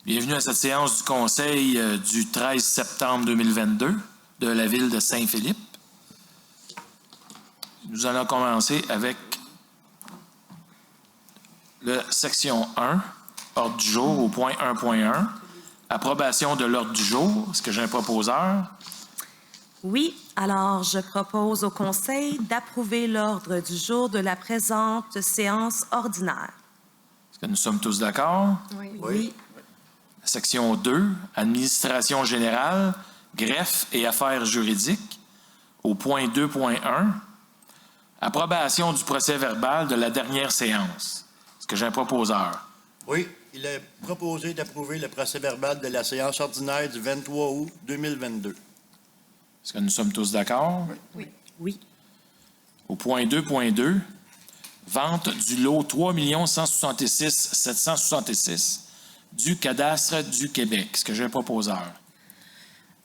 Bienvenue à cette séance du Conseil du 13 septembre 2022 de la ville de Saint-Philippe. Nous allons commencer avec la section 1, ordre du jour au point 1.1, approbation de l'ordre du jour. Est-ce que j'ai un proposeur? Oui, alors je propose au Conseil d'approuver l'ordre du jour de la présente séance ordinaire. Est-ce que nous sommes tous d'accord? Oui. Section 2, administration générale, greffe et affaires juridiques. Au point 2.1, approbation du procès-verbal de la dernière séance. Est-ce que j'ai un proposeur? Oui, il est proposé d'approuver le procès-verbal de la séance ordinaire du 23 août 2022. Est-ce que nous sommes tous d'accord? Oui. Au point 2.2, vente du lot 3 166 766 du cadastre du Québec. Est-ce que j'ai un proposeur?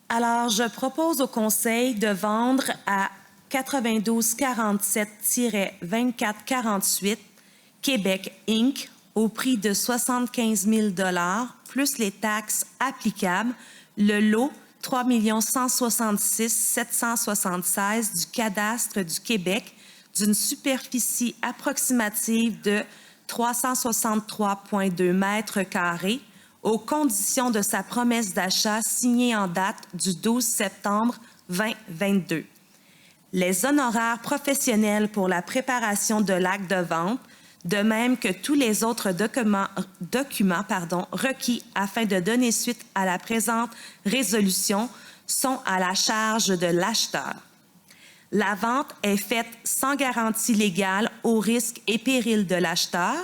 Alors, je propose au Conseil de vendre à 9247-2448 Québec Inc. au prix de 75 000 $ plus les taxes applicables, le lot 3 166 776 du cadastre du Québec d'une superficie approximative de 363,2 mètres carrés aux conditions de sa promesse d'achat signée en date du 12 septembre 2022. Les honoraires professionnels pour la préparation de l'acte de vente, de même que tous les autres documents requis afin de donner suite à la présente résolution, sont à la charge de l'acheteur. La vente est faite sans garantie légale au risque et péril de l'acheteur,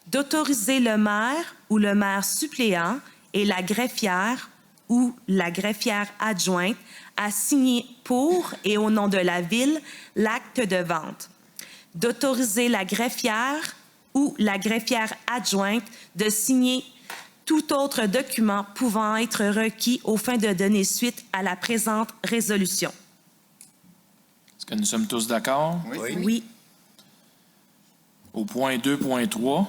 d'autoriser le maire ou le maire suppléant et la greffière ou la greffière adjointe à signer pour et au nom de la ville l'acte de vente, d'autoriser la greffière ou la greffière adjointe de signer tout autre document pouvant être requis aux fins de donner suite à la présente résolution. Est-ce que nous sommes tous d'accord? Oui. Au point 2.3,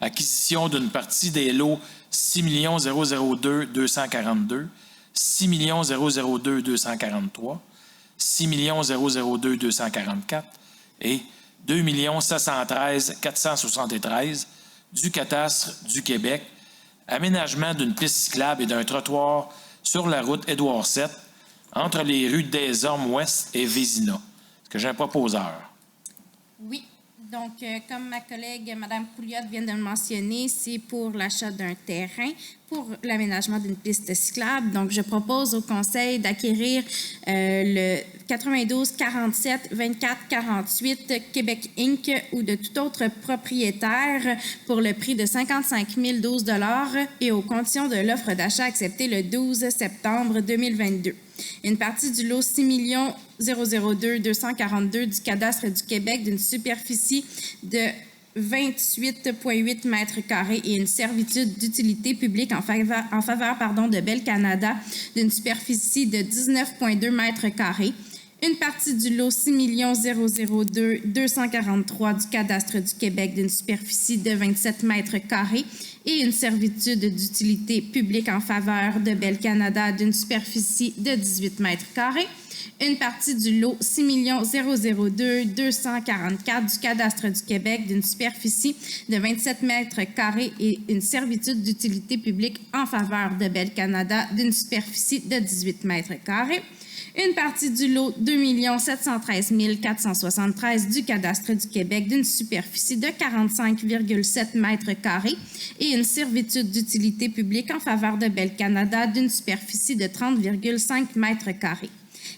acquisition d'une partie des lots 6 002 242, 6 002 243, 6 002 244 et 2 713 473 du cadastre du Québec, aménagement d'une piste cyclable et d'un trottoir sur la route Édouard VII entre les rues des Ormes-Ouest et Vézina. Est-ce que j'ai un proposeur? Oui. Donc, comme ma collègue Mme Pouliot vient de le mentionner, c'est pour l'achat d'un terrain pour l'aménagement d'une piste cyclable. Donc, je propose au Conseil d'acquérir le 92 47 24 48 Québec Inc. ou de tout autre propriétaire pour le prix de 55 012 $ et aux conditions de l'offre d'achat acceptée le 12 septembre 2022. Une partie du lot 6 002 242 du cadastre du Québec d'une superficie de 28,8 mètres carrés et une servitude d'utilité publique en faveur de Bell Canada d'une superficie de 19,2 mètres carrés. Une partie du lot 6 002 243 du cadastre du Québec d'une superficie de 27 mètres carrés et une servitude d'utilité publique en faveur de Bell Canada d'une superficie de 18 mètres carrés. Une partie du lot 6 002 244 du cadastre du Québec d'une superficie de 27 mètres carrés et une servitude d'utilité publique en faveur de Bell Canada d'une superficie de 18 mètres carrés. Une partie du lot 2 713 473 du cadastre du Québec d'une superficie de 45,7 mètres carrés et une servitude d'utilité publique en faveur de Bell Canada d'une superficie de 30,5 mètres carrés.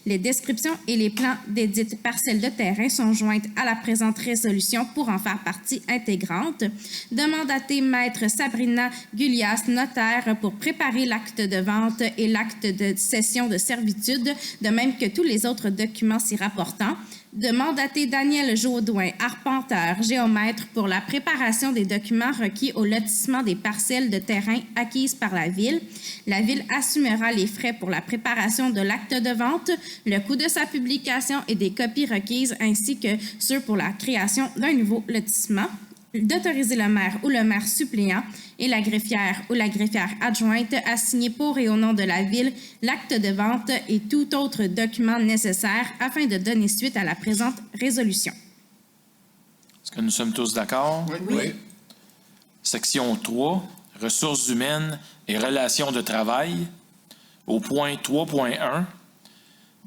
Les descriptions et les plans des dites parcelles de terrain sont jointes à la présente résolution pour en faire partie intégrante. De mandater Maître Sabrina Gulias, notaire, pour préparer l'acte de vente et l'acte de cession de servitude, de même que tous les autres documents s'y rapportant. De mandater Daniel Jaudoin, arpenteur, géomètre, pour la préparation des documents requis au lotissement des parcelles de terrain acquises par la Ville. La Ville assumera les frais pour la préparation de l'acte de vente, le coût de sa publication et des copies requises, ainsi que ceux pour la création d'un nouveau lotissement. d'autoriser le maire ou le maire suppléant et la greffière ou la greffière adjointe à signer pour et au nom de la Ville l'acte de vente et tout autre document nécessaire afin de donner suite à la présente résolution. Est-ce que nous sommes tous d'accord? Oui. Section 3, ressources humaines et relations de travail. Au point 3.1,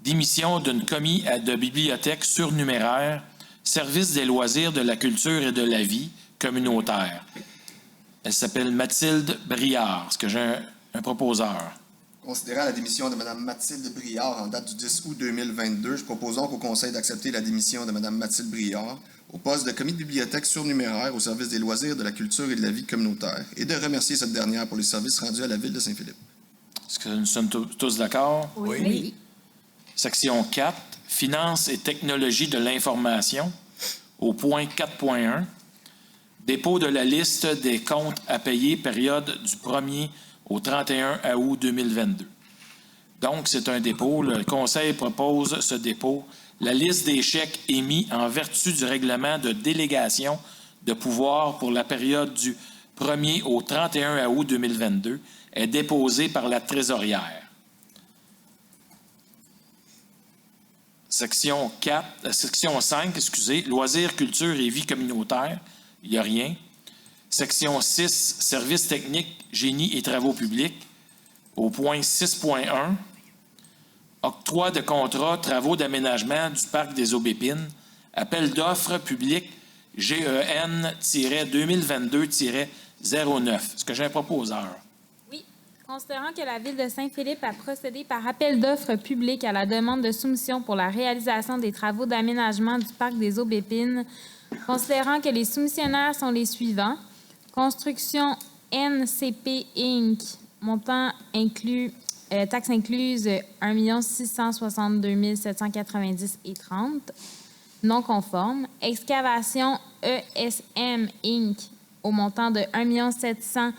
démission d'une commis de bibliothèque surnuméraire, service des loisirs, de la culture et de la vie communautaire. Elle s'appelle Mathilde Briard. Est-ce que j'ai un proposeur? Considérant la démission de Mme Mathilde Briard en date du 10 août 2022, je propose donc au Conseil d'accepter la démission de Mme Mathilde Briard au poste de commis de bibliothèque surnuméraire au service des loisirs, de la culture et de la vie communautaire et de remercier cette dernière pour les services rendus à la Ville de Saint-Philippe. Est-ce que nous sommes tous d'accord? Oui. Section 4, finances et technologies de l'information. Au point 4.1, dépôt de la liste des comptes à payer, période du 1er au 31 août 2022. Donc, c'est un dépôt. Le Conseil propose ce dépôt. La liste des chèques émis en vertu du règlement de délégation de pouvoir pour la période du 1er au 31 août 2022 est déposée par la trésorière. Section 5, loisirs, culture et vie communautaire, il n'y a rien. Section 6, services techniques, génie et travaux publics. Au point 6.1, octroi de contrat, travaux d'aménagement du parc des Aubépines, appel d'offres public GEN-2022-09. Est-ce que j'ai un proposeur? Oui. Considérant que la Ville de Saint-Philippe a procédé par appel d'offres public à la demande de soumission pour la réalisation des travaux d'aménagement du parc des Aubépines, considérant que les soumissionnaires sont les suivants: Construction NCP Inc., montant inclus, taxes incluses 1 662 790,30 non conforme. Excavation ESM Inc., au montant de 1 700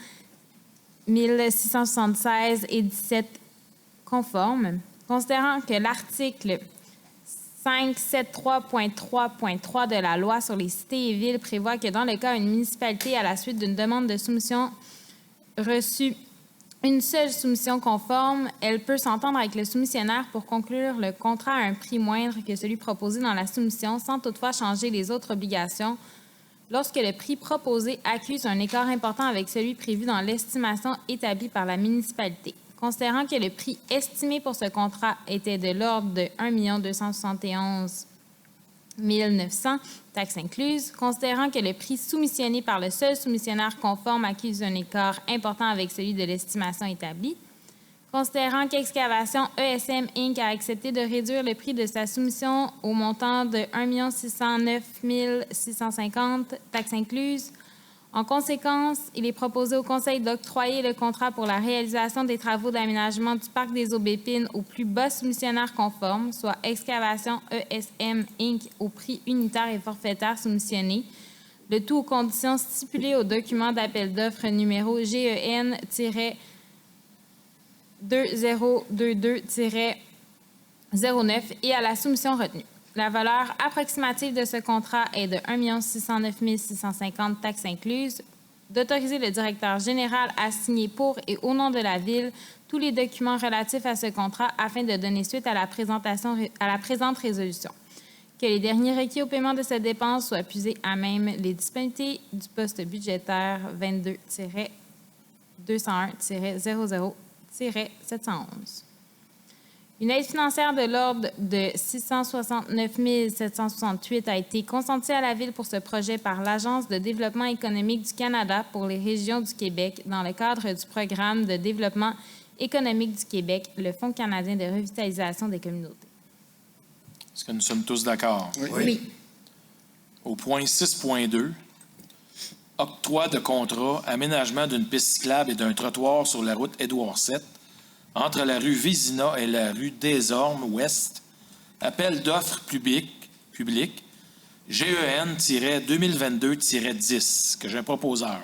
676,17 conforme. Considérant que l'article 573.3.3 de la loi sur les cités et villes prévoit que dans le cas où une municipalité, à la suite d'une demande de soumission reçue une seule soumission conforme, elle peut s'entendre avec le soumissionnaire pour conclure le contrat à un prix moindre que celui proposé dans la soumission, sans toutefois changer les autres obligations, lorsque le prix proposé accuse un écart important avec celui prévu dans l'estimation établie par la municipalité. Considérant que le prix estimé pour ce contrat était de l'ordre de 1 271 900, taxes incluses, considérant que le prix soumissionné par le seul soumissionnaire conforme accuse un écart important avec celui de l'estimation établie, considérant qu'Excavation ESM Inc. a accepté de réduire le prix de sa soumission au montant de 1 609 650, taxes incluses. En conséquence, il est proposé au Conseil d'octroyer le contrat pour la réalisation des travaux d'aménagement du parc des Aubépines au plus bas soumissionnaire conforme, soit Excavation ESM Inc. au prix unitaire et forfaitaire soumissionné, le tout aux conditions stipulées au document d'appel d'offres numéro GEN-2022-09 et à la soumission retenue. La valeur approximative de ce contrat est de 1 609 650, taxes incluses, d'autoriser le directeur général à signer pour et au nom de la Ville tous les documents relatifs à ce contrat afin de donner suite à la présente résolution. Que les derniers requis au paiement de cette dépense soient puisés à même les disponibilités du poste budgétaire 22-201-00-711. Une aide financière de l'ordre de 669 768 a été consentie à la Ville pour ce projet par l'Agence de développement économique du Canada pour les régions du Québec dans le cadre du programme de développement économique du Québec, le Fonds canadien de revitalisation des communautés. Est-ce que nous sommes tous d'accord? Oui. Au point 6.2, octroi de contrat, aménagement d'une piste cyclable et d'un trottoir sur la route Édouard VII, entre la rue Vézina et la rue Desormes-Ouest, appel d'offres public, GEN-2022-10, que j'ai un proposeur.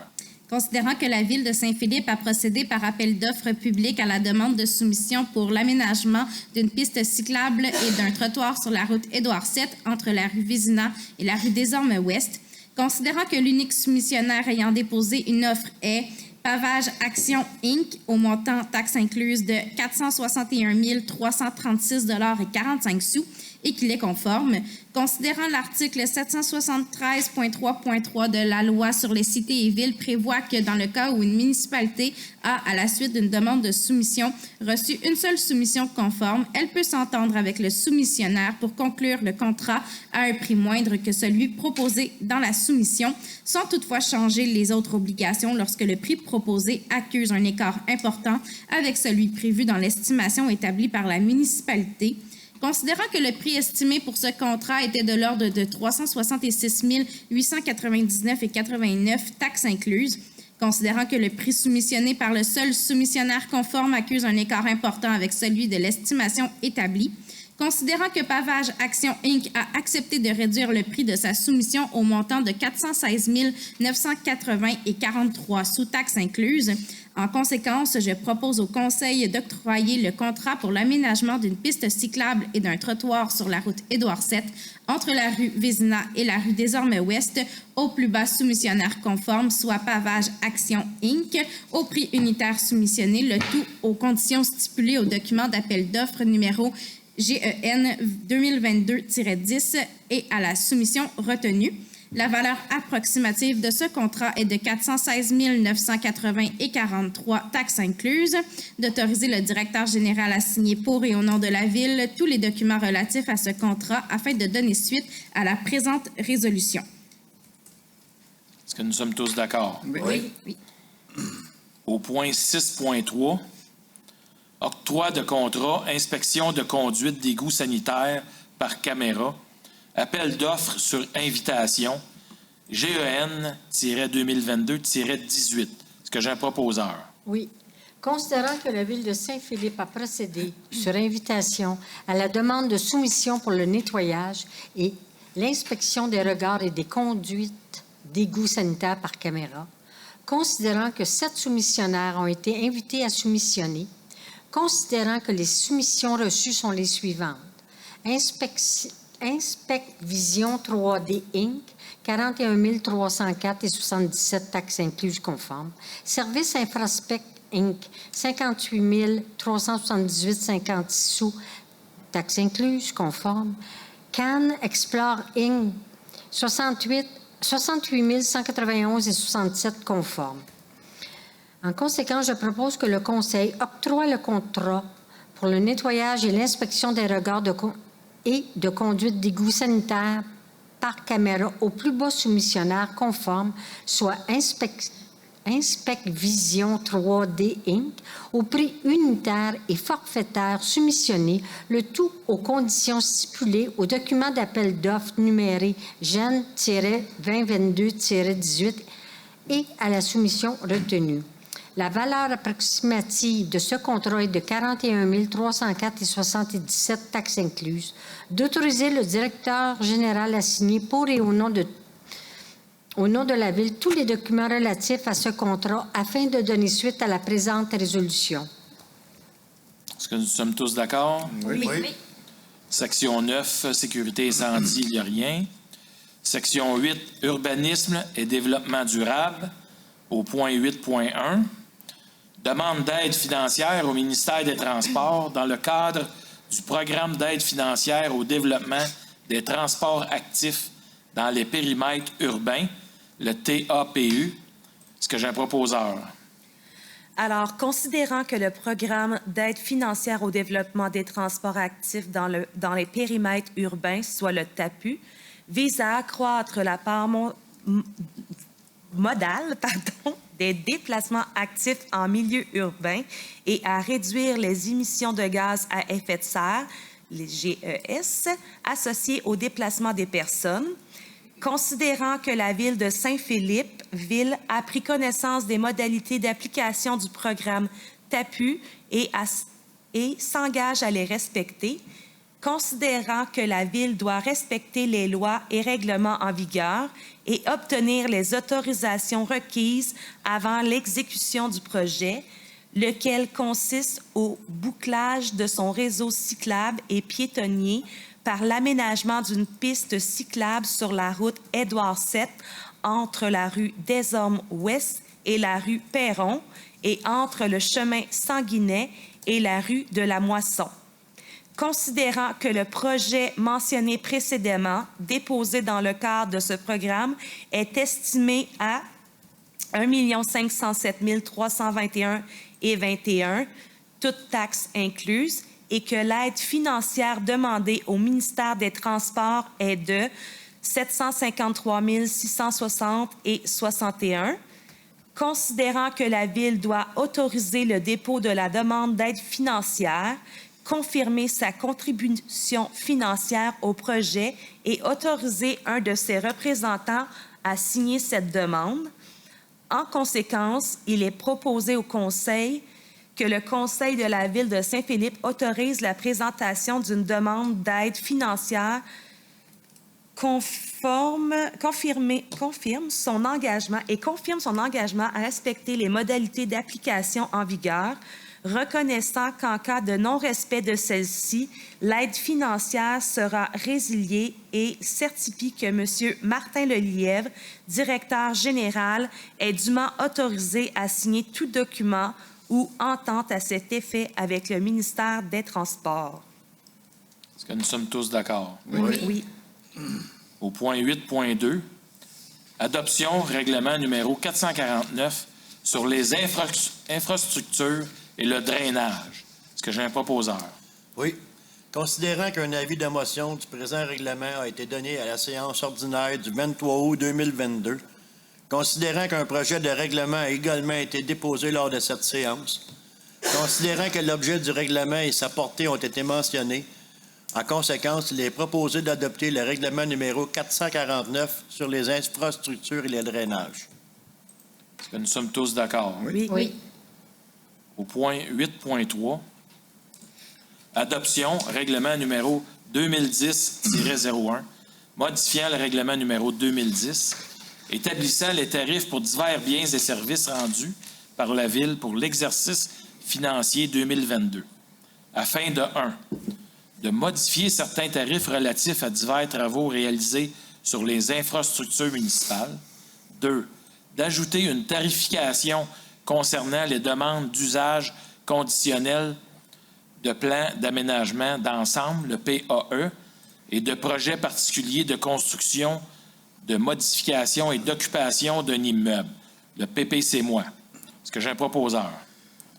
Considérant que la Ville de Saint-Philippe a procédé par appel d'offres public à la demande de soumission pour l'aménagement d'une piste cyclable et d'un trottoir sur la route Édouard VII entre la rue Vézina et la rue Desormes-Ouest, Considérant que l'unique soumissionnaire ayant déposé une offre est Pavage Action Inc. au montant taxes incluses de 461 336,45 $ et qu'il est conforme. Considérant l'article 773.3.3 de la loi sur les cités et villes prévoit que dans le cas où une municipalité a, à la suite d'une demande de soumission, reçu une seule soumission conforme, elle peut s'entendre avec le soumissionnaire pour conclure le contrat à un prix moindre que celui proposé dans la soumission, sans toutefois changer les autres obligations lorsque le prix proposé accuse un écart important avec celui prévu dans l'estimation établie par la municipalité. Considérant que le prix estimé pour ce contrat était de l'ordre de 366 899,89 $, taxes incluses, considérant que le prix soumissionné par le seul soumissionnaire conforme accuse un écart important avec celui de l'estimation établie, considérant que Pavage Action Inc. a accepté de réduire le prix de sa soumission au montant de 416 980,43 $ sous taxes incluses. En conséquence, je propose au Conseil d'octroyer le contrat pour l'aménagement d'une piste cyclable et d'un trottoir sur la route Édouard VII entre la rue Vézina et la rue Désormais-Ouest au plus bas soumissionnaire conforme, soit Pavage Action Inc., au prix unitaire soumissionné, le tout aux conditions stipulées au document d'appel d'offres numéro GEN 2022-10 et à la soumission retenue. La valeur approximative de ce contrat est de 416 980,43 $, taxes incluses, d'autoriser le directeur général à signer pour et au nom de la Ville tous les documents relatifs à ce contrat afin de donner suite à la présente résolution. Est-ce que nous sommes tous d'accord? Oui. Au point 6.3, octroi de contrat, inspection de conduite d'égouts sanitaires par caméra, appel d'offres sur invitation, GEN-2022-18. Est-ce que j'ai un proposeur? Oui. Considérant que la Ville de Saint-Philippe a procédé, sur invitation, à la demande de soumission pour le nettoyage et l'inspection des regards et des conduites d'égouts sanitaires par caméra, considérant que 7 soumissionnaires ont été invités à soumissionner, considérant que les soumissions reçues sont les suivantes. Inspec-Vision 3D Inc., 41 304,77 $ taxes incluses conformes. Service Infraspect Inc., 58 378,56 $, taxes incluses conformes. Can Explore Inc., 68 191,67 $ conformes. En conséquence, je propose que le Conseil octroie le contrat pour le nettoyage et l'inspection des regards et de conduite d'égouts sanitaires par caméra au plus bas soumissionnaire conforme, soit Inspec-Vision 3D Inc., au prix unitaire et forfaitaire soumissionné, le tout aux conditions stipulées au document d'appel d'offres numéré GEN-2022-18 et à la soumission retenue. La valeur approximative de ce contrat est de 41 304,77 $, taxes incluses, d'autoriser le directeur général à signer pour et au nom de la Ville tous les documents relatifs à ce contrat afin de donner suite à la présente résolution. Est-ce que nous sommes tous d'accord? Oui. Section 9, sécurité incendie, il n'y a rien. Section 8, urbanisme et développement durable, au point 8.1. Demande d'aide financière au ministère des Transports dans le cadre du programme d'aide financière au développement des transports actifs dans les périmètres urbains, le TAPU. Est-ce que j'ai un proposeur? Alors, considérant que le programme d'aide financière au développement des transports actifs dans les périmètres urbains, soit le TAPU, vise à accroître la part modale des déplacements actifs en milieu urbain et à réduire les émissions de gaz à effet de serre, les GES, associées au déplacement des personnes, considérant que la Ville de Saint-Philippe, Ville, a pris connaissance des modalités d'application du programme TAPU et s'engage à les respecter, considérant que la Ville doit respecter les lois et règlements en vigueur et obtenir les autorisations requises avant l'exécution du projet, lequel consiste au bouclage de son réseau cyclable et piétonnier par l'aménagement d'une piste cyclable sur la route Édouard VII entre la rue des Hommes-Ouest et la rue Perron et entre le chemin Sanguinet et la rue de la Moisson. Considérant que le projet mentionné précédemment, déposé dans le cadre de ce programme, est estimé à 1 507 321,21 toutes taxes incluses, et que l'aide financière demandée au ministère des Transports est de 753 660,61. Considérant que la Ville doit autoriser le dépôt de la demande d'aide financière, confirmer sa contribution financière au projet et autoriser un de ses représentants à signer cette demande. En conséquence, il est proposé au Conseil que le Conseil de la Ville de Saint-Philippe autorise la présentation d'une demande d'aide financière confirme son engagement à respecter les modalités d'application en vigueur, reconnaissant qu'en cas de non-respect de celle-ci, l'aide financière sera résiliée et certifie que M. Martin Lelièvre, directeur général, est dûment autorisé à signer tout document ou entente à cet effet avec le ministère des Transports. Est-ce que nous sommes tous d'accord? Oui. Au point 8.2, adoption règlement numéro 449 sur les infrastructures et le drainage. Est-ce que j'ai un proposeur? Oui. Considérant qu'un avis de motion du présent règlement a été donné à la séance ordinaire du 23 août 2022, considérant qu'un projet de règlement a également été déposé lors de cette séance, considérant que l'objet du règlement et sa portée ont été mentionnés, en conséquence, il est proposé d'adopter le règlement numéro 449 sur les infrastructures et le drainage. Est-ce que nous sommes tous d'accord? Oui. Au point 8.3, adoption règlement numéro 2010-01, modifiant le règlement numéro 2010, établissant les tarifs pour divers biens et services rendus par la Ville pour l'exercice financier 2022, afin de 1. De modifier certains tarifs relatifs à divers travaux réalisés sur les infrastructures municipales. 2. D'ajouter une tarification concernant les demandes d'usage conditionnel de plan d'aménagement d'ensemble, le PAE, et de projets particuliers de construction, de modification et d'occupation d'un immeuble, le PPC-moi. Est-ce que j'ai un proposeur?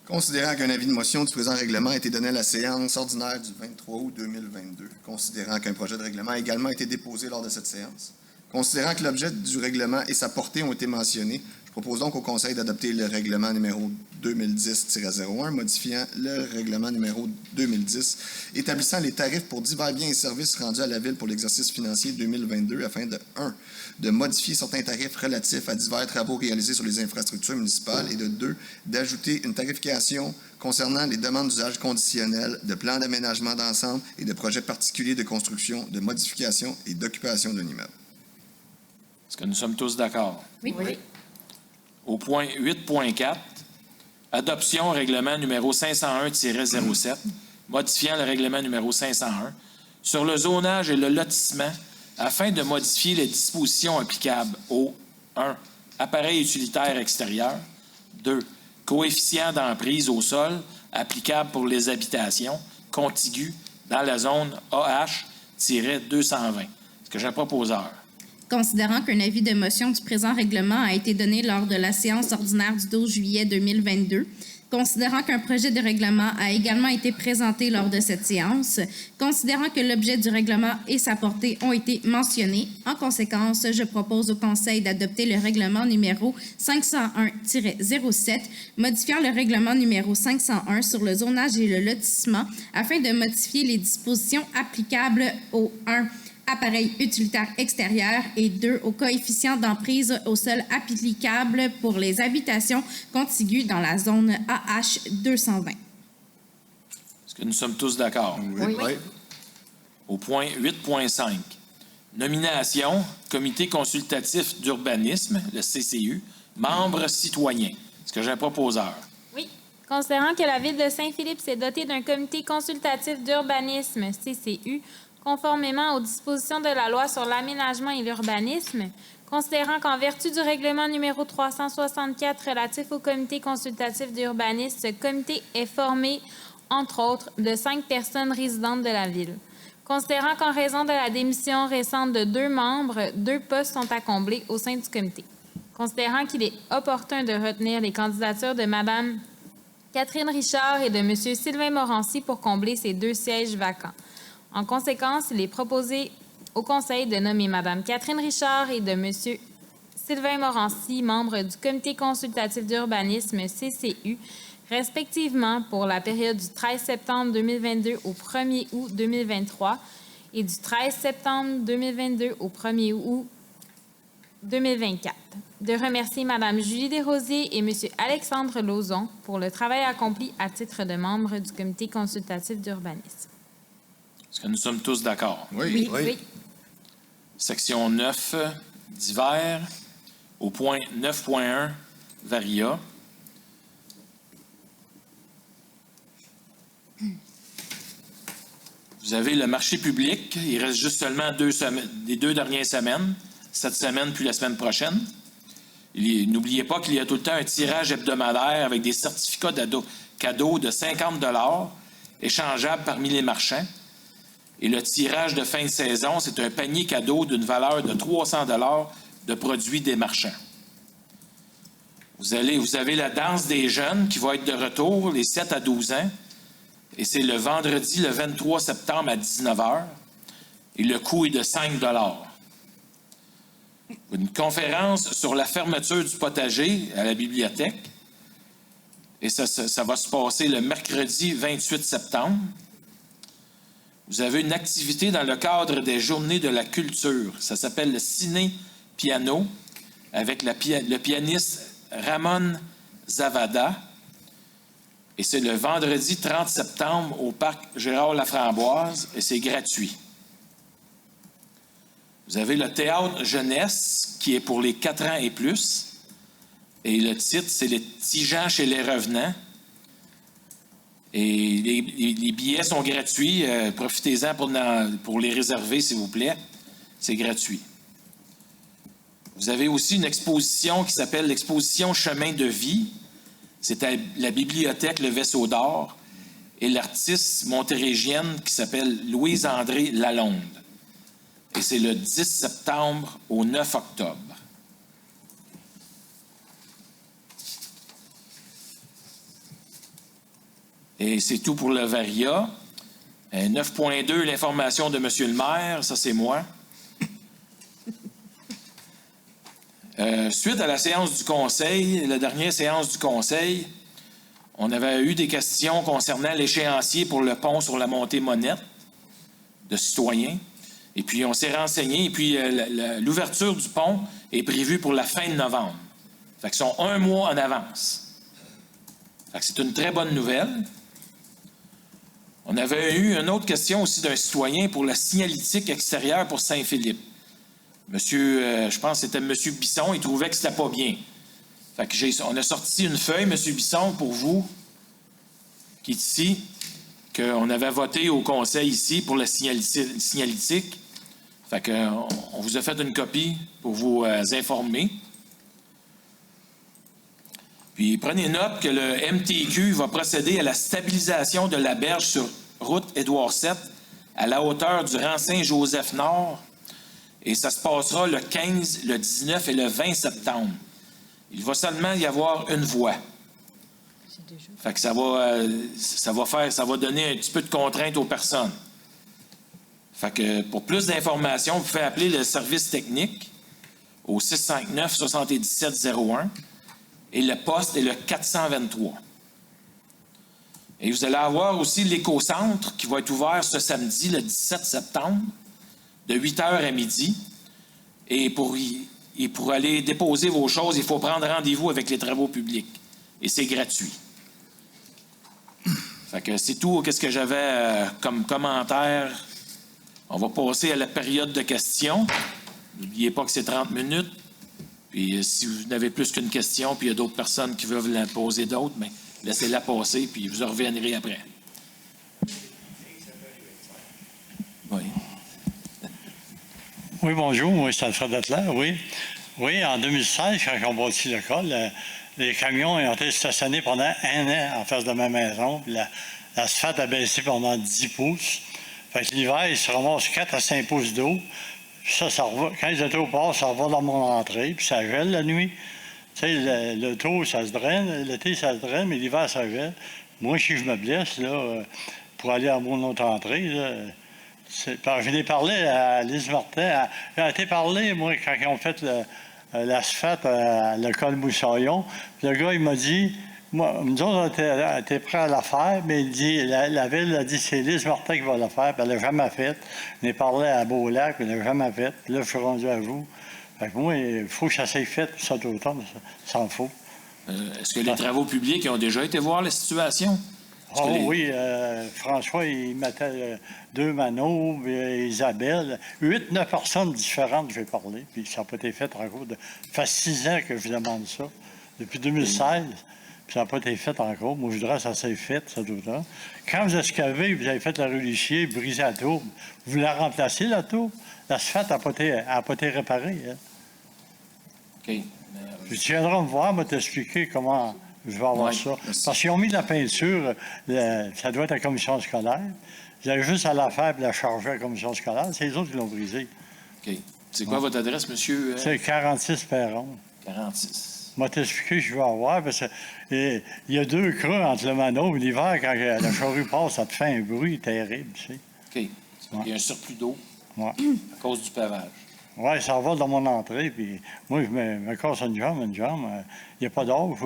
Considérant qu'un avis de motion du présent règlement a été donné à la séance ordinaire du 23 août 2022, considérant qu'un projet de règlement a également été déposé lors de cette séance, considérant que l'objet du règlement et sa portée ont été mentionnés, je propose donc au Conseil d'adopter le règlement numéro 2010-01, modifiant le règlement numéro 2010, établissant les tarifs pour divers biens et services rendus à la Ville pour l'exercice financier 2022, afin de 1. De modifier certains tarifs relatifs à divers travaux réalisés sur les infrastructures municipales et de 2. D'ajouter une tarification concernant les demandes d'usage conditionnel, de plans d'aménagement d'ensemble et de projets particuliers de construction, de modification et d'occupation d'un immeuble. Est-ce que nous sommes tous d'accord? Oui. Au point 8.4, adoption règlement numéro 501-07, modifiant le règlement numéro 501 sur le zonage et le lotissement afin de modifier les dispositions applicables au 1. Appareil utilitaire extérieur. 2. Coefficient d'emprise au sol applicable pour les habitations contiguës dans la zone AH-220. Est-ce que j'ai un proposeur? Considérant qu'un avis de motion du présent règlement a été donné lors de la séance ordinaire du 12 juillet 2022, considérant qu'un projet de règlement a également été présenté lors de cette séance, considérant que l'objet du règlement et sa portée ont été mentionnés, en conséquence, je propose au Conseil d'adopter le règlement numéro 501-07, modifiant le règlement numéro 501 sur le zonage et le lotissement afin de modifier les dispositions applicables au 1. Appareil utilitaire extérieur et 2 au coefficient d'emprise au sol applicable pour les habitations contiguës dans la zone AH-220. Est-ce que nous sommes tous d'accord? Oui. Au point 8.5, nomination, comité consultatif d'urbanisme, le CCU, membre citoyen. Est-ce que j'ai un proposeur? Oui. Considérant que la Ville de Saint-Philippe s'est dotée d'un comité consultatif d'urbanisme, CCU, conformément aux dispositions de la loi sur l'aménagement et l'urbanisme, considérant qu'en vertu du règlement numéro 364 relatif au comité consultatif d'urbanisme, ce comité est formé, entre autres, de 5 personnes résidentes de la Ville. Considérant qu'en raison de la démission récente de 2 membres, 2 postes sont à combler au sein du comité. Considérant qu'il est opportun de retenir les candidatures de Mme Catherine Richard et de M. Sylvain Morancy pour combler ces 2 sièges vacants. En conséquence, il est proposé au Conseil de nommer Mme Catherine Richard et de M. Sylvain Morancy, membres du Comité consultatif d'urbanisme CCU, respectivement pour la période du 13 septembre 2022 au 1er août 2023 et du 13 septembre 2022 au 1er août 2024. De remercier Mme Julie Desrosiers et M. Alexandre Lauzon pour le travail accompli à titre de membre du Comité consultatif d'urbanisme. Est-ce que nous sommes tous d'accord? Oui. Oui. Section 9, divers, au point 9.1, varia. Vous avez le marché public. Il reste juste seulement les 2 dernières semaines, cette semaine puis la semaine prochaine. N'oubliez pas qu'il y a tout le temps un tirage hebdomadaire avec des certificats cadeaux de 50 $ échangeables parmi les marchands. Et le tirage de fin de saison, c'est un panier cadeau d'une valeur de 300 $ de produits des marchands. Vous avez la danse des jeunes qui va être de retour les 7 à 12 ans. Et c'est le vendredi, le 23 septembre à 19 h. Et le coût est de 5 $. Une conférence sur la fermeture du potager à la bibliothèque. Et ça va se passer le mercredi 28 septembre. Vous avez une activité dans le cadre des Journées de la culture. Ça s'appelle le Ciné-Piano avec le pianiste Ramon Zavada. Et c'est le vendredi 30 septembre au parc Gérard-Laframboise et c'est gratuit. Vous avez le théâtre jeunesse qui est pour les 4 ans et plus. Et le titre, c'est Les petits gens chez les revenants. Et les billets sont gratuits. Profitez-en pour les réserver, s'il vous plaît. C'est gratuit. Vous avez aussi une exposition qui s'appelle l'exposition Chemin de vie. C'est à la bibliothèque Le Vaisseau d'Or et l'artiste montérégienne qui s'appelle Louise-André Lalonde. Et c'est le 10 septembre au 9 octobre. Et c'est tout pour le Varia. 9.2, l'information de M. le maire, ça c'est moi. Suite à la séance du Conseil, la dernière séance du Conseil, on avait eu des questions concernant l'échéancier pour le pont sur la montée Monette de citoyens. Et puis, on s'est renseigné. Et puis, l'ouverture du pont est prévue pour la fin de novembre. Fait qu'ils sont 1 mois en avance. Fait que c'est une très bonne nouvelle. On avait eu une autre question aussi d'un citoyen pour la signalétique extérieure pour Saint-Philippe. Monsieur, je pense que c'était M. Bisson, il trouvait que c'était pas bien. Fait que on a sorti une feuille, M. Bisson, pour vous, qui est ici, qu'on avait voté au conseil ici pour la signalétique. Fait que on vous a fait une copie pour vous informer. Puis prenez note que le MTQ va procéder à la stabilisation de la berge sur route Édouard VII à la hauteur du rang Saint-Joseph-Nord. Et ça se passera le 15, le 19 et le 20 septembre. Il va seulement y avoir une voie. Fait que ça va donner un petit peu de contrainte aux personnes. Fait que pour plus d'informations, vous pouvez appeler le service technique au 659-7701 et le poste est le 423. Et vous allez avoir aussi l'éco-centre qui va être ouvert ce samedi, le 17 septembre, de 8 h à midi. Et pour aller déposer vos choses, il faut prendre rendez-vous avec les travaux publics. Et c'est gratuit. Fait que c'est tout ce que j'avais comme commentaire. On va passer à la période de questions. N'oubliez pas que c'est 30 minutes. Puis si vous n'avez plus qu'une question, puis il y a d'autres personnes qui veulent la poser d'autres, mais laissez-la passer, puis vous en reviendrez après. Oui. Oui, bonjour. Moi, c'est Alfred Atler, oui. Oui, en 2016, quand on bâtit l'école, les camions ont été stationnés pendant 1 an en face de ma maison. Puis l'asphalte a baissé pendant 10 pouces. Fait que l'hiver, il se ramasse 4 à 5 pouces d'eau. Ça reva, quand ils étaient au port, ça va dans mon entrée, puis ça gèle la nuit. Tu sais, l'auto, ça se draine. L'été, ça se draine, mais l'hiver, ça gèle. Moi, si je me blesse, là, pour aller à mon autre entrée, là, je l'ai parlé à Lise Martin. J'ai été parlé, moi, quand ils ont fait l'asphalte à l'école Moussaillon. Puis le gars, il m'a dit, moi, nous autres, on était prêts à la faire, mais il dit, la ville a dit, c'est Lise Martin qui va la faire, puis elle l'a jamais faite. On a parlé à Beaulac, puis elle l'a jamais faite. Puis là, je suis rendu à vous. Fait que moi, il faut que ça soit fait cet automne, ça en faut. Est-ce que les travaux publics ont déjà été voir la situation? Oh oui, François, il mettait 2 manœuvres, Isabelle, 8-9 personnes différentes, je vais parler, puis ça n'a pas été fait encore. Ça fait 6 ans que je demande ça, depuis 2016, puis ça n'a pas été fait encore. Moi, je voudrais que ça s'est fait, ça, tout le temps. Quand vous escavez, vous avez fait la rue Lichier, brisé la tour, vous la remplacez, la tour. L'asphalte n'a pas été réparée. Hein. OK. Puis tu viendras me voir, me t'expliquer comment je vais avoir ça. Parce qu'ils ont mis de la peinture, ça doit être la commission scolaire. Vous avez juste à la faire et la charger à la commission scolaire. C'est les autres qui l'ont brisé. OK. C'est quoi votre adresse, monsieur? C'est 46 Perron. 46. Moi, t'expliquer, je vais avoir, parce qu'il y a 2 creux entre le manœuvre et l'hiver, quand la charrue passe, ça te fait un bruit terrible, tu sais. OK. Il y a un surplus d'eau à cause du pavage. Oui, ça va dans mon entrée, puis moi, je me casse une jambe. Il n'y a pas d'or.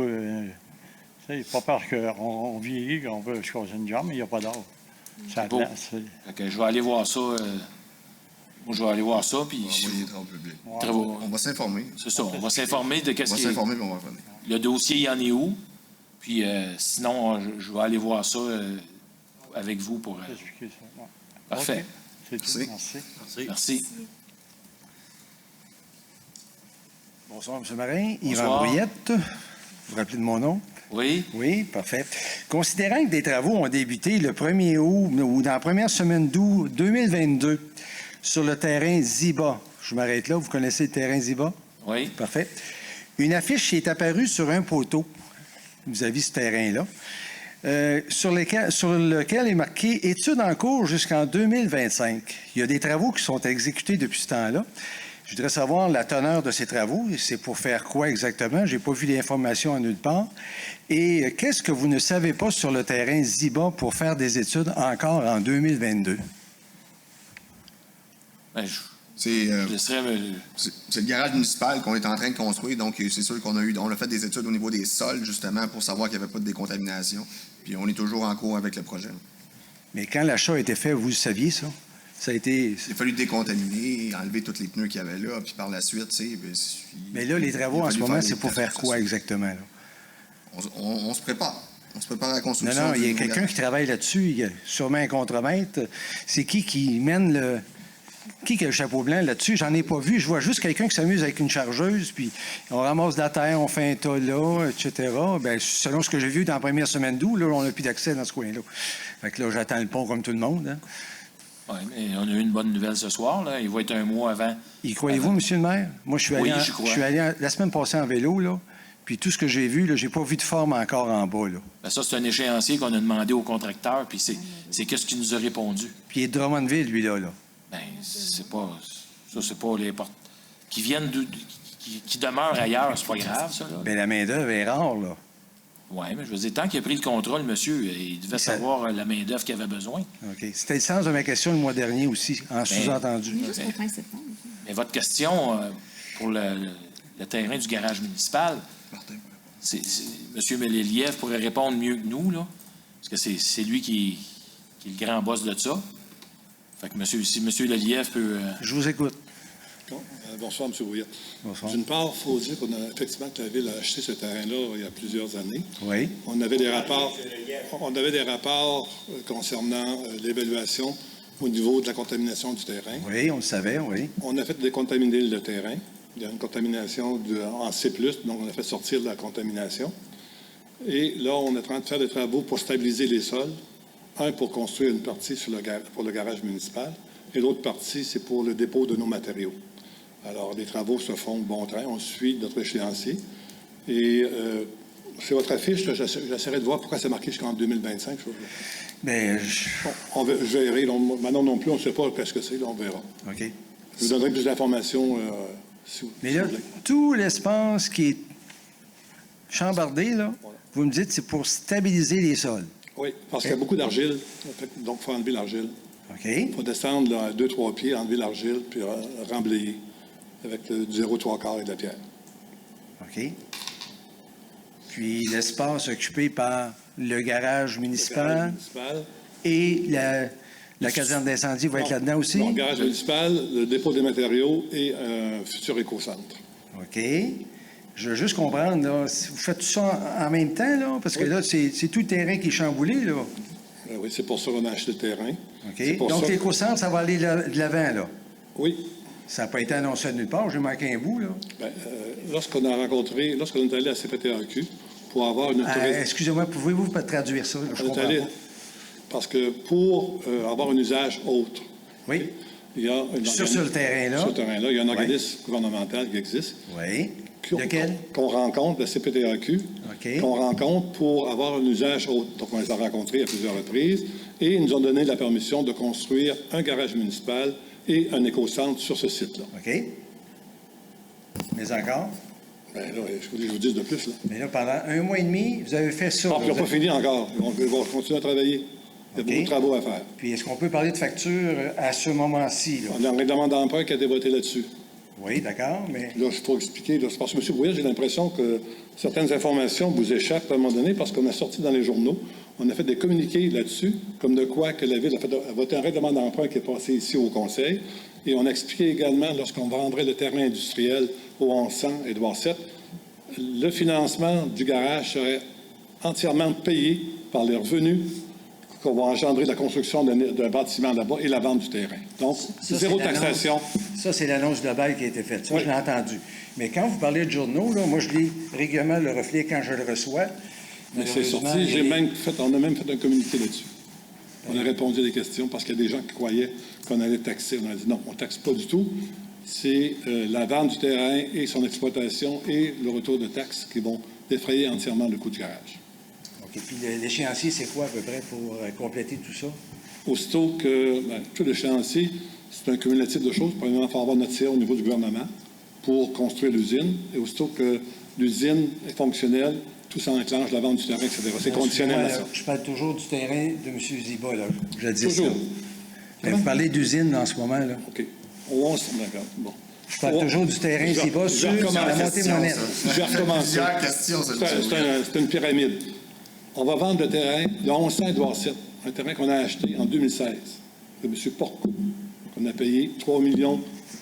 Pas parce qu'on vieillit qu'on veut se casser une jambe, mais il n'y a pas d'or. Ça beau. place. Je vais aller voir ça. Moi, je vais aller voir ça, puis... Les travaux publics. On va s'informer. C'est ça, on va s'informer de qu'est-ce qui... On va s'informer, mais on va revenir. Le dossier, il y en est où? Puis sinon, je vais aller voir ça avec vous pour... Expliquer ça. Parfait. Okay. C'est tout. Merci. Merci. Bonsoir, M. Marin. Yvan Brouillette. Vous vous rappelez de mon nom? Oui. Oui, parfait. Considérant que des travaux ont débuté le 1er août ou dans la première semaine d'août 2022 sur le terrain Ziba, je m'arrête là, vous connaissez le terrain Ziba? Oui. Parfait. Une affiche est apparue sur un poteau vis-à-vis ce terrain-là, sur lequel est marqué « Études en cours jusqu'en 2025 ». Il y a des travaux qui sont exécutés depuis ce temps-là. Je voudrais savoir la teneur de ces travaux. C'est pour faire quoi exactement? Je n'ai pas vu l'information en nulle part. Et qu'est-ce que vous ne savez pas sur le terrain Ziba pour faire des études encore en 2022? C'est le garage municipal qu'on est en train de construire. Donc, c'est sûr qu'on a fait des études au niveau des sols, justement, pour savoir qu'il n'y avait pas de décontamination. Puis, on est toujours en cours avec le projet. Mais quand l'achat a été fait, vous le saviez, ça? Ça a été... Il a fallu décontaminer, enlever tous les pneus qu'il y avait là, puis par la suite, tu sais... Mais là, les travaux en ce moment, c'est pour faire quoi exactement? Là? On se prépare. On se prépare à la construction. Non, il y a quelqu'un qui travaille là-dessus. Il y a sûrement un contremaître. C'est qui mène le... Qui a le chapeau blanc là-dessus? J'en ai pas vu. Je vois juste quelqu'un qui s'amuse avec une chargeuse, puis on ramasse de la terre, on fait un tas là, etc. Bien, selon ce que j'ai vu dans la première semaine d'août, là, on n'a plus d'accès dans ce coin-là. Fait que là, j'attends le pont comme tout le monde. Hein? Oui, mais on a eu une bonne nouvelle ce soir. Là. Il va être un mois avant. Y croyez-vous, M. le maire? Moi, je suis allé la semaine passée en vélo, là, puis tout ce que j'ai vu, j'ai pas vu de forme encore en bas. Là. Bien, ça, c'est un échéancier qu'on a demandé au contracteur, puis c'est qu'est-ce qu'il nous a répondu. Puis il est de Drummondville, lui, là. Bien, c'est pas les portes... Qui viennent qui demeurent ailleurs, c'est pas grave, ça. Là. Bien, la main-d'œuvre est rare, là. Oui, mais je veux dire, tant qu'il a pris le contrôle, monsieur, il devait savoir la main-d'œuvre qu'il avait besoin. OK. C'était le sens de ma question le mois dernier aussi, en sous-entendu. Mais votre question pour le terrain du garage municipal, M. Meléliev pourrait répondre mieux que nous, là, parce que c'est lui qui est le grand boss de ça. Fait que si M. Leliev peut... Je vous écoute. Bonsoir, M. Brouillette. Bonsoir. D'une part, il faut dire qu'on a effectivement que la Ville a acheté ce terrain-là il y a plusieurs années. Oui. On avait des rapports concernant l'évaluation au niveau de la contamination du terrain. Oui, on le savait, oui. On a fait décontaminer le terrain. Il y a une contamination en C+, donc on a fait sortir de la contamination. Et là, on est en train de faire des travaux pour stabiliser les sols. Un, pour construire une partie pour le garage municipal, et l'autre partie, c'est pour le dépôt de nos matériaux. Alors, les travaux se font de bon train. On suit notre échéancier. Et c'est votre affiche. J'essaierai de voir pourquoi c'est marqué jusqu'en 2025. Bien, Je verrai. Maintenant non plus, on ne sait pas qu'est-ce que c'est. Là, on verra. OK. Je vous donnerai plus d'informations. Mais là, tout l'espace qui est chambardé, là, vous me dites c'est pour stabiliser les sols. Oui, parce qu'il y a beaucoup d'argile. Donc, il faut enlever l'argile. OK. Il faut descendre là, à 2-3 pieds, enlever l'argile, puis remblayer avec du 0,3 et de la pierre. OK. Puis l'espace occupé par le garage municipal, et la caserne d'incendie va être là-dedans aussi? Le garage municipal, le dépôt des matériaux et un futur éco-centre. OK. Je veux juste comprendre, là, si vous faites tout ça en même temps, là, parce que là, c'est tout le terrain qui est chamboulé, là. Oui, c'est pour ça qu'on a acheté le terrain. OK. Donc, l'éco-centre, ça va aller de l'avant, là? Oui. Ça n'a pas été annoncé de nulle part. J'ai manqué un bout, là. Bien, lorsqu'on est allé à CPTAQ pour avoir une autorisation... Excusez-moi, pouvez-vous pas traduire ça? Là, je comprends pas. Parce que pour avoir un usage autre, oui. Il y a sur le terrain-là. Sur le terrain-là, il y a un organisme gouvernemental qui existe. Oui. Lequel? Qu'on rencontre, la CPTAQ, qu'on rencontre pour avoir un usage autre. Donc, on les a rencontrés à plusieurs reprises et ils nous ont donné la permission de construire un garage municipal et un éco-centre sur ce site-là. OK. Mais encore? Bien là, je voulais que je vous dise de plus. Là. Mais là, pendant 1 mois et demi, vous avez fait ça. Ils n'ont pas fini encore. Ils vont continuer à travailler. Il y a beaucoup de travaux à faire. Puis, est-ce qu'on peut parler de facture à ce moment-ci? Là? On a un règlement d'emprunt qui a été voté là-dessus. Oui, d'accord, mais... Là, il faut expliquer. Là, c'est parce que, M. Brouillard, j'ai l'impression que certaines informations vous échappent à un moment donné parce qu'on a sorti dans les journaux, on a fait des communiqués là-dessus, comme de quoi que la Ville a voté un règlement d'emprunt qui est passé ici au Conseil. Et on a expliqué également, lorsqu'on vendrait le terrain industriel au 1100 Édouard VII, le financement du garage serait entièrement payé par les revenus qu'on va engendrer de la construction d'un bâtiment là-bas et la vente du terrain. Donc, zéro taxation. Ça, c'est l'annonce globale qui a été faite. Ça, oui. Je l'ai entendu. Mais quand vous parlez de journaux, là, moi, je lis régulièrement le reflet quand je le reçois. Mais c'est sorti. On a même fait un communiqué là-dessus. On a répondu à des questions parce qu'il y a des gens qui croyaient qu'on allait taxer. On a dit non, on ne taxe pas du tout. C'est la vente du terrain et son exploitation et le retour de taxes qui vont défrayer entièrement le coût du garage. OK. Puis l'échéancier, c'est quoi à peu près pour compléter tout ça? Aussitôt que tout l'échéancier, c'est un cumulatif de choses. Premièrement, il faut avoir notre CA au niveau du gouvernement pour construire l'usine. Et aussitôt que l'usine est fonctionnelle, tout s'enclenche, la vente du terrain, etc. C'est conditionnel à ça. Je parle toujours du terrain de M. Ziba, là. Je dis toujours. Mais vous parlez d'usine en ce moment, là. OK. D'accord. Bon. Je parle toujours du terrain Ziba sur la montée monnaie. Je vais recommencer. C'est une pyramide. On va vendre le terrain de 1100 Édouard VII, un terrain qu'on a acheté en 2016 de M. Porco. On a payé 3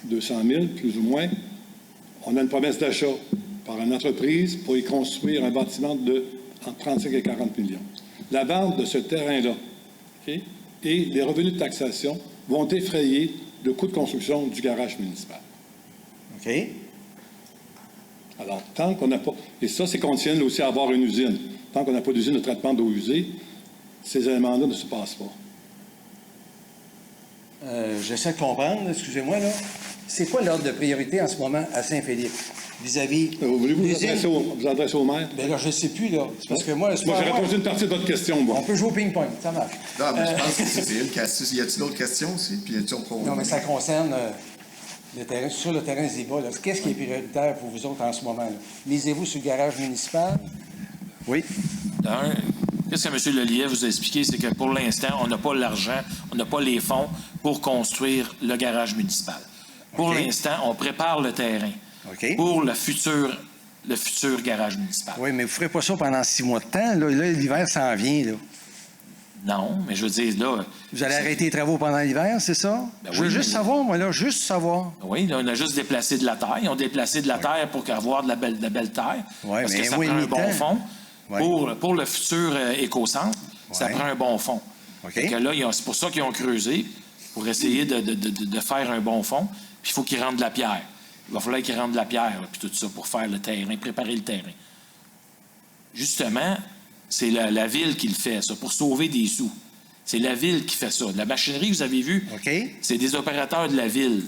200 000, plus ou moins. On a une promesse d'achat par une entreprise pour y construire un bâtiment de entre 35 et 40 millions. La vente de ce terrain-là, okay, et les revenus de taxation vont défrayer le coût de construction du garage municipal. OK. Alors, tant qu'on n'a pas... Et ça, c'est conditionnel aussi à avoir une usine. Tant qu'on n'a pas d'usine de traitement d'eau usée, ces éléments-là ne se passent pas. J'essaie de comprendre, excusez-moi, là. C'est quoi l'ordre de priorité en ce moment à Saint-Philippe vis-à-vis... Voulez-vous vous adresser au maire? Bien là, je ne sais plus, là. C'est parce que moi... Moi, j'ai répondu une partie de votre question, moi. On peut jouer au ping-pong, ça marche. Non, mais je pense que c'est une question. Y a-t-il d'autres questions aussi? Puis non, mais ça concerne le terrain, sur le terrain Ziba. Qu'est-ce qui est prioritaire pour vous autres en ce moment, là? Misez-vous sur le garage municipal? Oui. Qu'est-ce que M. Lelièvre vous a expliqué, c'est que pour l'instant, on n'a pas l'argent, on n'a pas les fonds pour construire le garage municipal. Pour l'instant, on prépare le terrain pour le futur garage municipal. Oui, mais vous ne ferez pas ça pendant 6 mois de temps. Là, l'hiver s'en vient, là. Non, mais je veux dire, là... Vous allez arrêter les travaux pendant l'hiver, c'est ça? Je veux juste savoir, moi, là, juste savoir. Oui, là, on a juste déplacé de la terre. Ils ont déplacé de la terre pour avoir de la belle terre. Oui, parce mais que ça prend un bon fond. Oui. Pour le futur éco-centre, ça prend un bon fond. OK. Là, c'est pour ça qu'ils ont creusé, pour essayer de faire un bon fond. Puis il faut qu'ils rendent de la pierre. Il va falloir qu'ils rendent de la pierre, puis tout ça, pour faire le terrain, préparer le terrain. Justement, c'est la Ville qui le fait, ça, pour sauver des sous. C'est la Ville qui fait ça. La machinerie, vous avez vu, c'est des opérateurs de la Ville.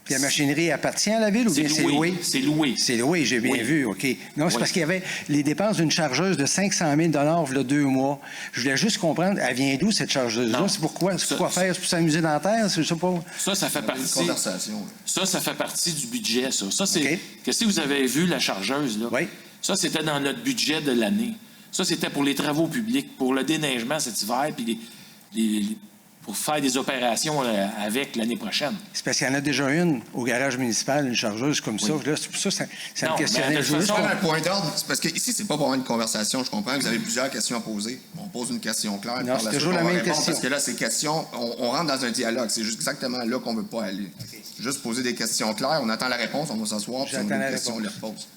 Puis la machinerie appartient à la ville ou bien c'est loué? C'est loué. C'est loué, j'ai bien vu, OK. Non, c'est parce qu'il y avait les dépenses d'une chargeuse de 500 000 il y a 2 mois. Je voulais juste comprendre, elle vient d'où cette chargeuse-là? C'est pourquoi? C'est pour quoi faire? C'est pour s'amuser dans la terre? Je sais pas. Ça fait partie... Conversation. Ça fait partie du budget, ça. Ça, c'est... OK. Qu'est-ce que vous avez vu, la chargeuse, là? Oui. Ça, c'était dans notre budget de l'année. Ça, c'était pour les travaux publics, pour le déneigement cet hiver, puis pour faire des opérations avec l'année prochaine. C'est parce qu'il y en a déjà une au garage municipal, une chargeuse comme ça. Là, c'est pour ça que ça Non, me questionnait. mais de toute façon, Un point d'ordre, c'est parce que ici, c'est pas pour avoir une conversation, je comprends. Vous avez plusieurs questions à poser. On pose une question claire. Non, c'est toujours la même question. Parce que là, ces questions, on rentre dans un dialogue. C'est juste exactement là qu'on veut pas aller. Juste poser des questions claires, on attend la réponse, on va s'asseoir, puis si on a des questions, on les repose.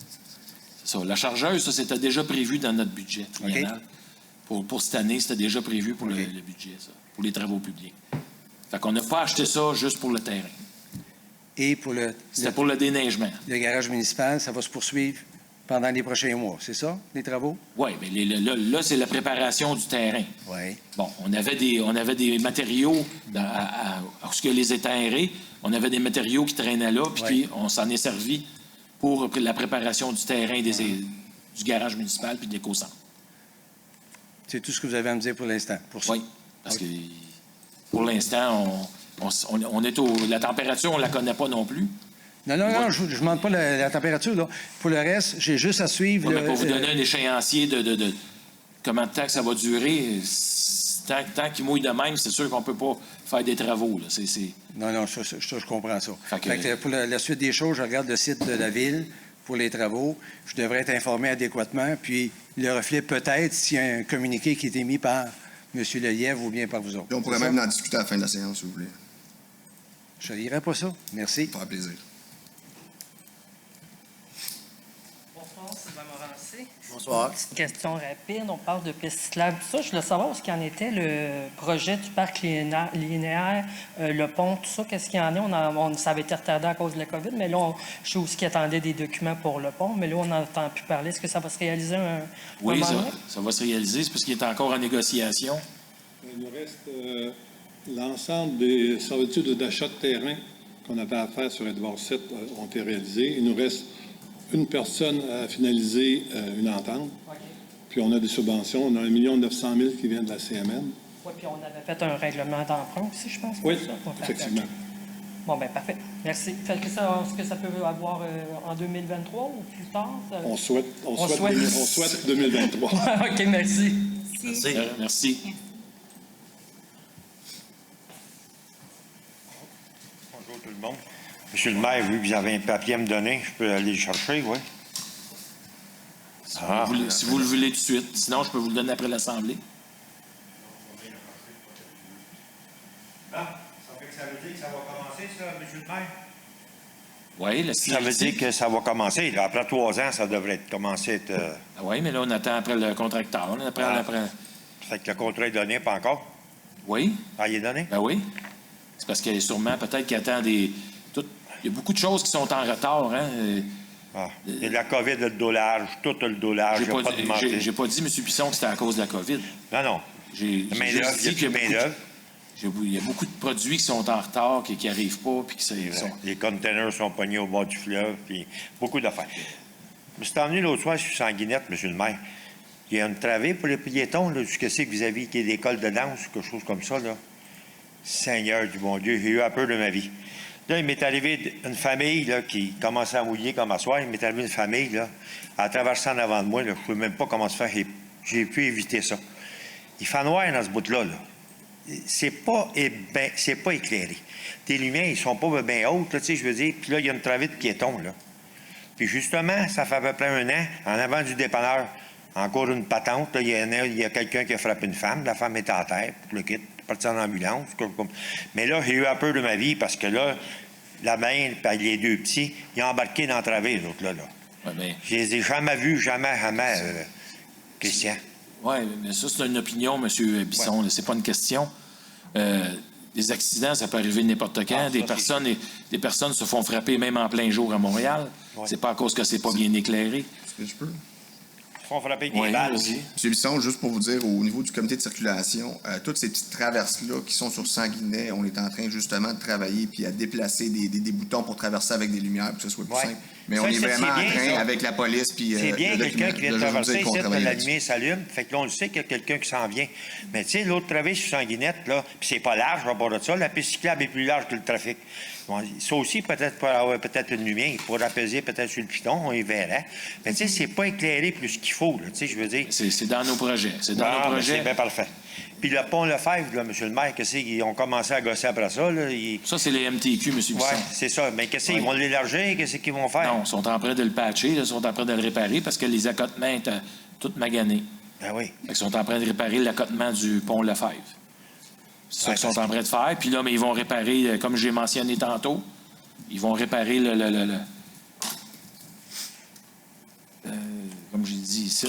C'est ça. La chargeuse, ça, c'était déjà prévu dans notre budget triennal. Pour cette année, c'était déjà prévu pour le budget, ça, pour les travaux publics. Fait qu'on n'a pas acheté ça juste pour le terrain. Et pour C'était pour le déneigement. le garage municipal, ça va se poursuivre pendant les prochains mois, c'est ça, les travaux? Oui, mais là, c'est la préparation du terrain. Oui. Bon, on avait des matériaux lorsque les étaient aérés, on avait des matériaux qui traînaient là, puis on s'en est servi pour la préparation du terrain du garage municipal puis de l'éco-centre. C'est tout ce que vous avez à me dire pour l'instant? Oui, parce que pour l'instant, on est la température, on ne la connaît pas non plus. Non, je ne demande pas la température. Là. Pour le reste, j'ai juste à suivre... Mais pour vous donner un échéancier de comment de temps que ça va durer, tant qu'il mouille de même, c'est sûr qu'on ne peut pas faire des travaux. Là. Non, je comprends ça. Fait que pour la suite des choses, je regarde le site de la Ville pour les travaux. Je devrais être informé adéquatement. Puis le reflet, peut-être, s'il y a un communiqué qui est émis par M. Lelièvre ou bien par vous autres. Puis on pourrait même en discuter à la fin de la séance, si vous voulez. Je ne lirai pas ça. Merci. Ça fera plaisir. Bonsoir, Sylvain Morancé. Bonsoir. Petite question rapide. On parle de pistes cyclables. Tout ça, je voulais savoir ce qu'il en était, le projet du parc linéaire, le pont, tout ça. Qu'est-ce qu'il y en est? Ça avait été retardé à cause de la COVID, mais là, je sais aussi qu'il attendait des documents pour le pont, mais là, on n'entend plus parler. Est-ce que ça va se réaliser Oui, moment donné? ça va se réaliser. C'est parce qu'il est encore en négociation. Il nous reste l'ensemble des servitudes d'achat de terrain qu'on avait à faire sur Edward VII ont été réalisées. Il nous reste une personne à finaliser une entente. OK. Puis on a des subventions. On a 1 900 000 qui viennent de la CMN. Oui, puis on avait fait un règlement d'emprunt aussi, je pense. Oui, pour ça. Bon, effectivement. OK. Bon, bien, parfait. Merci. Fait que est-ce que ça peut avoir en 2023 ou plus tard? On souhaite 2023. OK, merci. Merci. Merci. Bonjour tout le monde. Monsieur le maire, vu que vous avez un papier à me donner, je peux aller le chercher, oui? Si vous le voulez tout de suite. Sinon, je peux vous le donner après l'Assemblée. Ça veut dire que ça va commencer, ça, monsieur le maire? Oui, Ça veut dire que ça va commencer. Là, après 3 ans, ça devrait commencer à être... Oui, mais là, on attend après le contracteur. Après... Fait que le contrat est donné, pas encore? Oui. Ah, il est donné? Ben oui. C'est parce qu'il y a sûrement, peut-être qu'il attend des... Il y a beaucoup de choses qui sont en retard. Hein? Il y a de la COVID, le dollar, tout le dollar. J'ai pas dit, M. Bisson, que c'était à cause de la COVID. Non. J'ai juste dit qu'il y a beaucoup de produits qui sont en retard, qui n'arrivent pas. Puis Les containers sont pognés au bord du fleuve, puis beaucoup d'affaires. Je me suis emmené l'autre soir, je suis sanguinette, M. le maire. Il y a une travée pour les piétons, là, ce que c'est que vous avez, qui est des écoles de danse, quelque chose comme ça, là. Seigneur du bon Dieu, j'ai eu un peu de ma vie. Là, il m'est arrivé une famille là, qui commençait à mouiller comme à soir. Il m'est arrivé une famille là, à traverser en avant de moi. Là, je ne sais même pas comment se faire. J'ai pu éviter ça. Il fait noir dans ce bout-là. Là. C'est pas éclairé. Tes lumières, ils sont pas bien hautes, là, tu sais, je veux dire. Puis là, il y a une travée de piétons, là. Puis justement, ça fait à peu près 1 an, en avant du dépanneur, encore une patente. Là, il y a quelqu'un qui a frappé une femme. La femme était à terre, le quitte. Parti en ambulance. Mais là, j'ai eu un peu de ma vie parce que là, la mère et les 2 petits, ils ont embarqué dans la travée, les autres là. Ouais, mais... Je les ai jamais vus, jamais, Christian. Oui, mais ça, c'est une opinion, M. Bisson. Ouais. C'est pas une question. Des accidents, ça peut arriver n'importe quand. Des personnes se font frapper même en plein jour à Montréal. Ouais. C'est pas à cause que c'est pas bien éclairé. Est-ce que je peux? Ils font frapper avec Oui, des balles. vas-y. M. Bisson, juste pour vous dire, au niveau du comité de circulation, toutes ces petites traverses-là qui sont sur Sanguinet, on est en train justement de travailler puis à déplacer des boutons pour traverser avec des lumières pour que ce soit plus Ouais. simple. Mais Ça, on est c'est vraiment en bien, train, ça. avec la police puis C'est bien le quelqu'un qui vient de document- traverser juridique qu'on ici, travaille la là-dessus. lumière s'allume. Fait que là, on le sait qu'il y a quelqu'un qui s'en vient. Mais tu sais, l'autre travée sur Sanguinette, là, puis c'est pas large à bord de ça. La piste cyclable est plus large que le trafic. Bon, ça aussi, peut-être pour avoir peut-être une lumière, pour apaiser peut-être sur le piton, on y verrait. Mais tu sais, c'est pas éclairé plus qu'il faut, là, tu sais, je veux dire. C'est dans nos projets. C'est dans Ah, nos ben, projets. c'est bien parfait. Puis le pont Lefebvre, là, M. le maire, qu'est-ce qu'ils ont commencé à gosser après ça, là? Ça, c'est les MTQ, M. Bisson. Oui, c'est ça. Mais qu'est-ce qu'ils vont l'élargir? Qu'est-ce qu'ils vont faire? Non, ils sont en train de le patcher, là, ils sont en train de le réparer parce que les accotements étaient tout maganés. Ben oui. Ils sont en train de réparer l'accotement du pont Lefebvre. C'est ça Ouais, qu'ils sont parce en train de faire. Puis là, mais ils vont réparer, comme j'ai mentionné tantôt, ils vont réparer comme j'ai dit ici,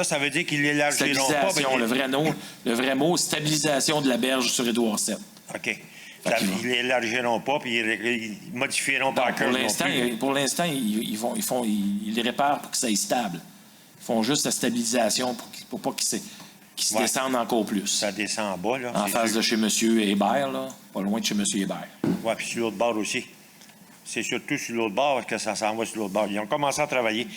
Ça veut dire qu'ils l'élargiront pas. stabilisation, le vrai mot, stabilisation de la berge sur Édouard VII. OK. Ils l'élargiront pas, puis ils modifieront pas Non, pour l'instant, ils les réparent pour que ça soit stable. Ils font juste la stabilisation pour pas qu'ils se descendent encore plus. Ça descend en bas, là. En face de chez M. Hébert, là, pas loin de chez M. Hébert. Oui, puis sur l'autre bord aussi. C'est surtout sur l'autre bord que ça s'en va sur l'autre bord. Ils ont commencé à travailler.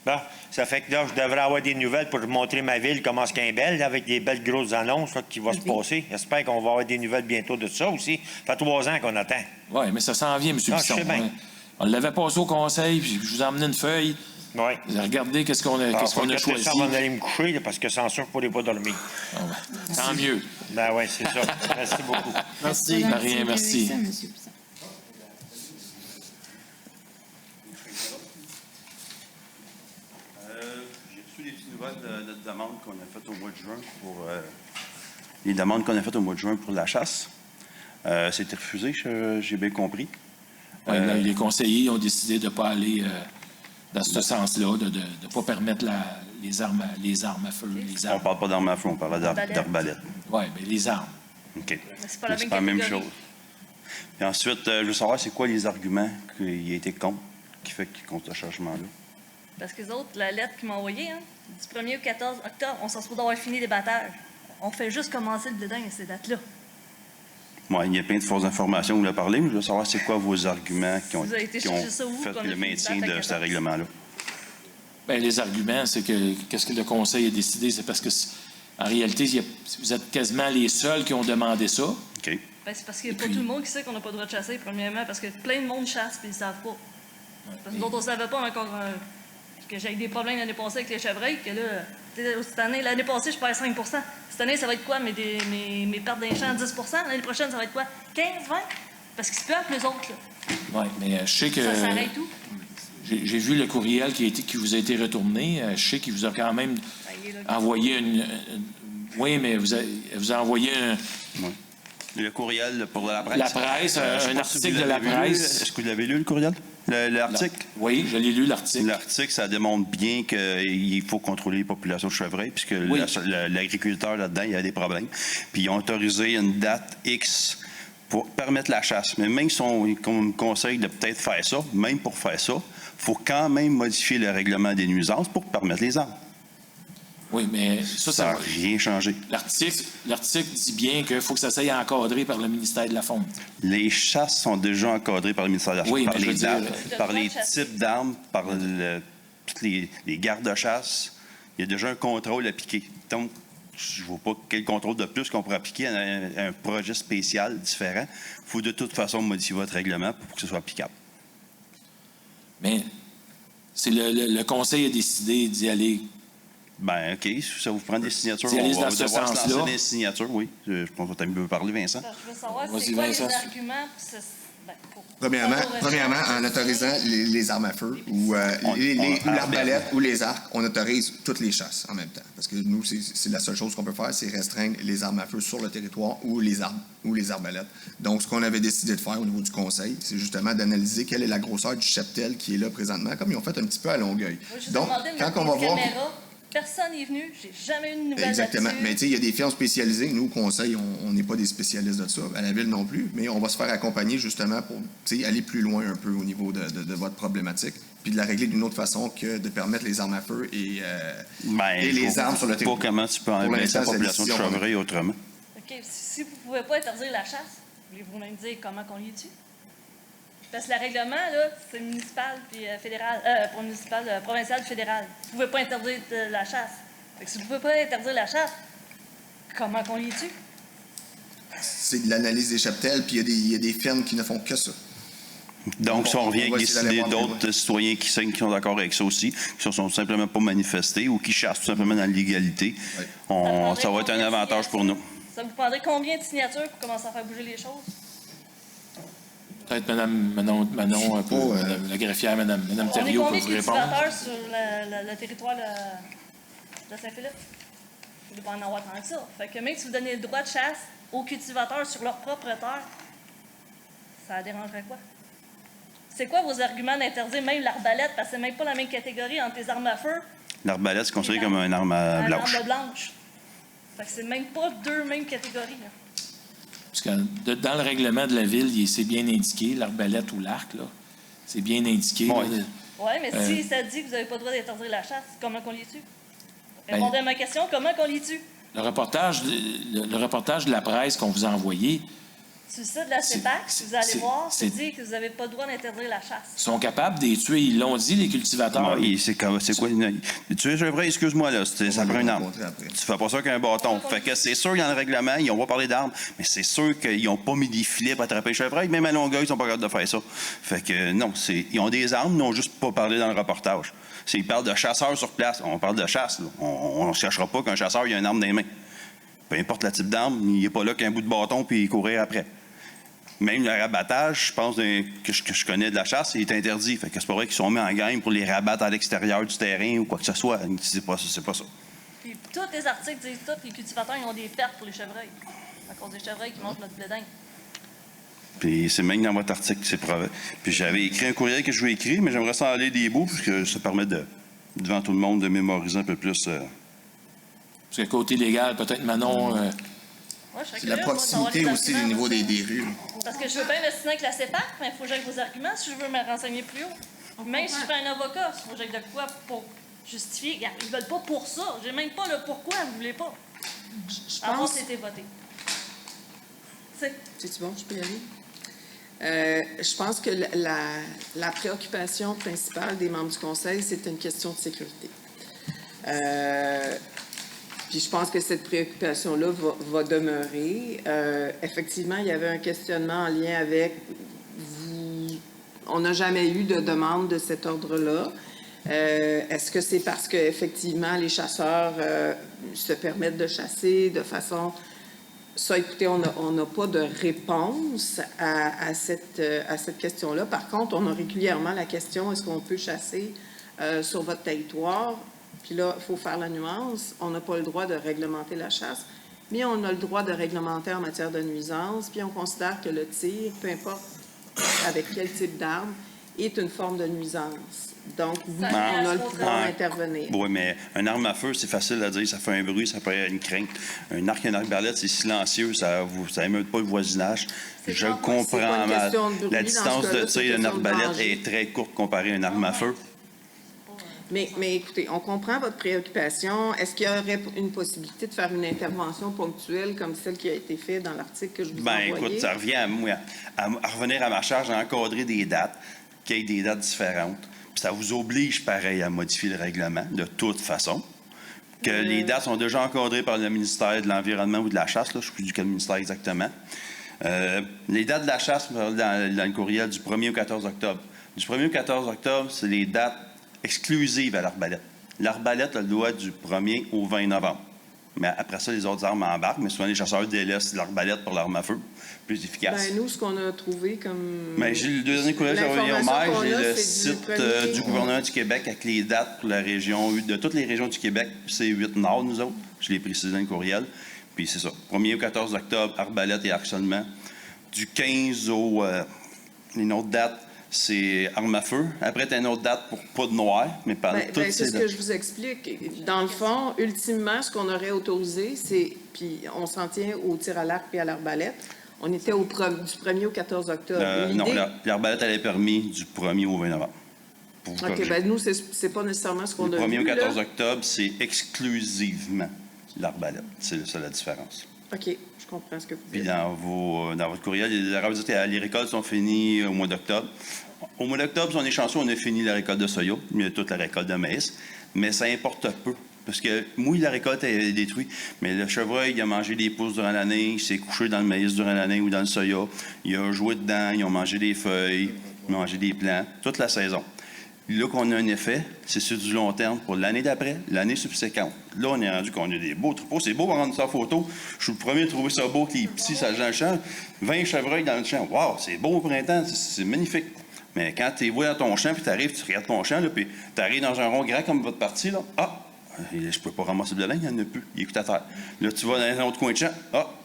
Bon, ça fait que là, je devrais avoir des nouvelles pour montrer ma ville comment est-ce qu'elle est belle, avec des belles grosses annonces là, qui vont se passer. J'espère qu'on va avoir des nouvelles bientôt de ça aussi. Ça fait 3 ans qu'on attend. Oui, mais ça s'en vient, M. Bisson. Je sais bien. On l'avait passé au conseil, puis je vous ai emmené une feuille. Oui. Regardez qu'est-ce qu'on a choisi. Ça, on va aller me coucher, là, parce que sans ça, je ne pourrais pas dormir. Tant mieux. Ben oui, c'est ça. Merci beaucoup. Merci. De rien, merci. J'ai reçu des petites nouvelles de demandes qu'on a faites au mois de juin pour les demandes qu'on a faites au mois de juin pour la chasse. C'était refusé, j'ai bien compris. Les conseillers ont décidé de ne pas aller dans ce sens-là, de ne pas permettre les armes à feu. On ne parle pas d'armes à feu, on parle d'arbalètes. Oui, mais les armes. OK. C'est pas la même chose. Puis ensuite, je veux savoir, c'est quoi les arguments qui ont été contre, qui fait qu'ils contre ce changement-là? Parce que les autres, la lettre qu'ils m'ont envoyée, hein, du 1er au 14 octobre, on s'en supposé d'avoir fini les battages. On fait juste commencer le dédain à ces dates-là. Moi, il y a plein de fausses informations, vous l'avez parlé, mais je veux savoir c'est quoi vos arguments qui ont, Vous avez été qui ont chercher ça où, fait comme le une maintien date à de ce 14? règlement-là. Bien, les arguments, c'est que qu'est-ce que le conseil a décidé, c'est parce que, en réalité, vous êtes quasiment les seuls qui ont demandé ça. OK. Ben, c'est parce qu'il n'y a pas tout le monde qui sait qu'on n'a pas le droit de chasser, premièrement, parce que plein de monde chasse puis ils ne savent pas. Parce que nous autres, on ne savait pas encore que j'ai eu des problèmes l'année passée avec les chevreuils, que là, cette année, l'année passée, je perds 5 Cette année, ça va être quoi? Mes pertes d'un champ, 10 L'année prochaine, ça va être quoi? 15, 20? Parce qu'ils se perdent, les autres, là. Oui, mais je sais que... Ça s'arrête où? J'ai vu le courriel qui vous a été retourné. Je sais qu'il vous a quand même envoyé oui, mais vous a envoyé un... Ouais. Le courriel pour la presse. La presse, un article de la presse. Est-ce que vous l'avez lu, le courriel? L'article? Oui, je l'ai lu, l'article. L'article, ça démontre bien qu'il faut contrôler les populations de chevreuils, puisque l'agriculteur, là-dedans, il y a des problèmes. Puis ils ont autorisé une date X pour permettre la chasse. Mais même si on conseille de peut-être faire ça, même pour faire ça, il faut quand même modifier le règlement des nuisances pour permettre les armes. Oui, mais ça n'a rien changé. L'article dit bien qu'il faut que ça soit encadré par le ministère de la Fonte. Les chasses sont déjà encadrées par le ministère de la Fonte, oui, par les types d'armes, par tous les gardes-chasse. Il y a déjà un contrôle appliqué. Donc, je ne vois pas quel contrôle de plus qu'on pourrait appliquer à un projet spécial différent. Il faut de toute façon modifier votre règlement pour que ce soit applicable. Mais c'est le conseil a décidé d'y aller. Ben OK, si ça vous prend des signatures, on va devoir se lancer des signatures, oui. Je pense que tu as mieux parler, Vincent. Je veux savoir, c'est quoi les arguments pour Premièrement, en autorisant les armes à feu ou l'arbalète ou les arcs, on autorise toutes les chasses en même temps. Parce que nous, c'est la seule chose qu'on peut faire, c'est restreindre les armes à feu sur le territoire ou les arbalètes. Donc, ce qu'on avait décidé de faire au niveau du conseil, c'est justement d'analyser quelle est la grosseur du cheptel qui est là présentement, comme ils ont fait un petit peu à Longueuil. Donc, quand on va voir... Personne n'est venu. J'ai jamais eu de nouvelles Exactement. là-dessus. Mais tu sais, il y a des firmes spécialisées. Nous, au conseil, on n'est pas des spécialistes de ça. À la ville non plus. Mais on va se faire accompagner justement pour aller plus loin un peu au niveau de votre problématique. Puis de la régler d'une autre façon que de permettre les armes à feu et les armes sur le territoire. Pas comment tu peux enlever la population de Chevreuil autrement. OK. Si vous ne pouvez pas interdire la chasse, voulez-vous même dire comment qu'on l'y tue? Parce que le règlement, là, c'est municipal puis fédéral, pas municipal, provincial fédéral. Vous ne pouvez pas interdire la chasse. Fait que si vous ne pouvez pas interdire la chasse, comment qu'on l'y tue? C'est de l'analyse des cheptels, puis il y a des fermes qui ne font que ça. Donc, si on revient avec décider d'autres citoyens qui sont d'accord avec ça aussi, qui ne sont simplement pas manifestés ou qui chassent tout simplement dans l'illégalité, ça va être un avantage pour nous. Ça vous prendrait combien de signatures pour commencer à faire bouger les choses? Peut-être Mme Manon, un peu, la greffière, Mme Thériault peut vous répondre. On est combien de cultivateurs sur le territoire de Saint-Philippe? Il ne doit pas en avoir tant que ça. Fait que même si vous donnez le droit de chasse aux cultivateurs sur leur propre terre, ça dérangerait quoi? C'est quoi vos arguments d'interdire même l'arbalète? Parce que c'est même pas la même catégorie entre les armes à feu. L'arbalète, c'est considéré comme une arme blanche. Une arme blanche. Fait que c'est même pas deux mêmes catégories. Là. Parce que dans le règlement de la ville, c'est bien indiqué, l'arbalète ou l'arc, là. C'est bien indiqué. Oui, mais si ça dit que vous n'avez pas le droit d'interdire la chasse, comment qu'on l'y tue? Répondez à ma question, comment qu'on l'y tue? Le reportage de la presse qu'on vous a envoyé, Sur le site de la CEPAC, vous allez voir, c'est dit que vous n'avez pas le droit d'interdire la chasse. ils sont capables de les tuer. Ils l'ont dit, les cultivateurs. C'est quoi? Tu es vrai, excuse-moi, là, ça prend une arme. Tu fais pas ça qu'un bâton. Fait que c'est sûr, il y a un règlement, ils n'ont pas parlé d'armes, mais c'est sûr qu'ils n'ont pas mis des filets pour attraper le chevreuil. Même à Longueuil, ils sont pas capables de faire ça. Fait que non, ils ont des armes, ils n'ont juste pas parlé dans le reportage. Ils parlent de chasseurs sur place. On parle de chasse. Là. On ne cherchera pas qu'un chasseur il a une arme dans les mains. Peu importe le type d'arme, il n'est pas là qu'un bout de bâton puis courir après. Même le rabattage, je pense que je connais de la chasse, il est interdit. Fait que c'est pas vrai qu'ils sont mis en gang pour les rabattre à l'extérieur du terrain ou quoi que ce soit. C'est pas ça. Puis tous les articles disent tous les cultivateurs ils ont des pertes pour les chevreuils. À cause des chevreuils qui mangent notre blé d'Inde. Puis c'est même dans votre article, c'est preuve. Puis j'avais écrit un courriel que je vais écrire, mais j'aimerais ça aller des bouts, puisque ça permet devant tout le monde de mémoriser un peu plus. Parce que côté légal, peut-être Manon. C'est la proximité aussi au niveau des rues. Parce que je veux bien m'estimer avec la CEPAC, mais il faut que j'aille vos arguments si je veux me renseigner plus haut. Même si je fais un avocat, il faut que j'aille de quoi pour justifier. Regarde, ils veulent pas pour ça. J'ai même pas le pourquoi, vous voulez pas. Avant, c'était voté. C'est-tu bon, je peux y aller? Je pense que la préoccupation principale des membres du Conseil, c'est une question de sécurité. Puis je pense que cette préoccupation-là va demeurer. Effectivement, il y avait un questionnement en lien avec vous. On n'a jamais eu de demande de cet ordre-là. Est-ce que c'est parce que effectivement les chasseurs se permettent de chasser de façon... Ça, écoutez, on n'a pas de réponse à cette question-là. Par contre, on a régulièrement la question, est-ce qu'on peut chasser sur votre territoire? Puis là, il faut faire la nuance. On n'a pas le droit de réglementer la chasse, mais on a le droit de réglementer en matière de nuisance. Puis on considère que le tir, peu importe avec quel type d'arme, est une forme de nuisance. Donc, oui, on a le pouvoir d'intervenir. Oui, mais un arme à feu, c'est facile à dire. Ça fait un bruit, ça peut être une crainte. Un arc et une arbalète, c'est silencieux. Ça n'émeute pas le voisinage. Je comprends mal. La distance de tir d'une arbalète est très courte comparée à une arme à feu. Mais écoutez, on comprend votre préoccupation. Est-ce qu'il y aurait une possibilité de faire une intervention ponctuelle comme celle qui a été faite dans l'article que je vous ai envoyé? Écoute, ça revient à moi, à revenir à ma charge, à encadrer des dates, qu'il y ait des dates différentes. Puis ça vous oblige, pareil, à modifier le règlement, de toute façon. Que les dates sont déjà encadrées par le ministère de l'Environnement ou de la Chasse, là, je ne sais plus duquel ministère exactement. Les dates de la chasse, dans le courriel du 1er au 14 octobre. Du 1er au 14 octobre, c'est les dates exclusive à l'arbalète. L'arbalète a le droit du 1er au 20 novembre. Mais après ça, les autres armes embarquent, mais souvent les chasseurs délaissent l'arbalète pour l'arme à feu, plus efficace. Nous, ce qu'on a trouvé comme... J'ai le deuxième courriel que j'ai envoyé au maire, j'ai le site du gouvernement du Québec avec les dates pour la région, de toutes les régions du Québec, c'est 8 Nord, nous autres. Je l'ai précisé dans le courriel. Puis c'est ça. 1er au 14 octobre, arbalète et arc seulement. Du 15 au... une autre date, c'est arme à feu. Après, tu as une autre date pour pas de noir, mais par toutes c'est ces ce dates. que je vous explique. Dans le fond, ultimement, ce qu'on aurait autorisé, c'est, puis on s'en tient au tir à l'arc et à l'arbalète, on était du 1er au 14 octobre. Non, l'arbalète, elle est permis du 1er au 20 novembre. OK, bien nous, c'est pas nécessairement ce qu'on a vu. Du 1er au 14 là. octobre, c'est exclusivement l'arbalète. C'est ça la différence. OK, je comprends ce que vous Puis dites. dans votre courriel, les récoltes sont finies au mois d'octobre. Au mois d'octobre, si on est chanceux, on a fini la récolte de soya, il y a toute la récolte de maïs, mais ça importe peu. Parce que, oui, la récolte est détruite, mais le chevreuil, il a mangé des pousses durant l'année, il s'est couché dans le maïs durant l'année ou dans le soya, il a joué dedans, ils ont mangé des feuilles, ils ont mangé des plants, toute la saison. Là qu'on a un effet, c'est sur du long terme pour l'année d'après, l'année subséquente. Là, on est rendu qu'on a des beaux troupeaux. C'est beau pour rendre ça en photo. Je suis le premier à trouver ça beau, que les petits, ça dans le champ. 20 chevreuils dans le champ. Wow, c'est beau au printemps, c'est magnifique. Mais quand tu es dans ton champ, puis tu arrives, tu regardes ton champ, là, puis tu arrives dans un rond grand comme votre partie, là, je peux pas ramasser de laine, il n'y en a plus. Il est à terre. Là, tu vas dans un autre coin de champ,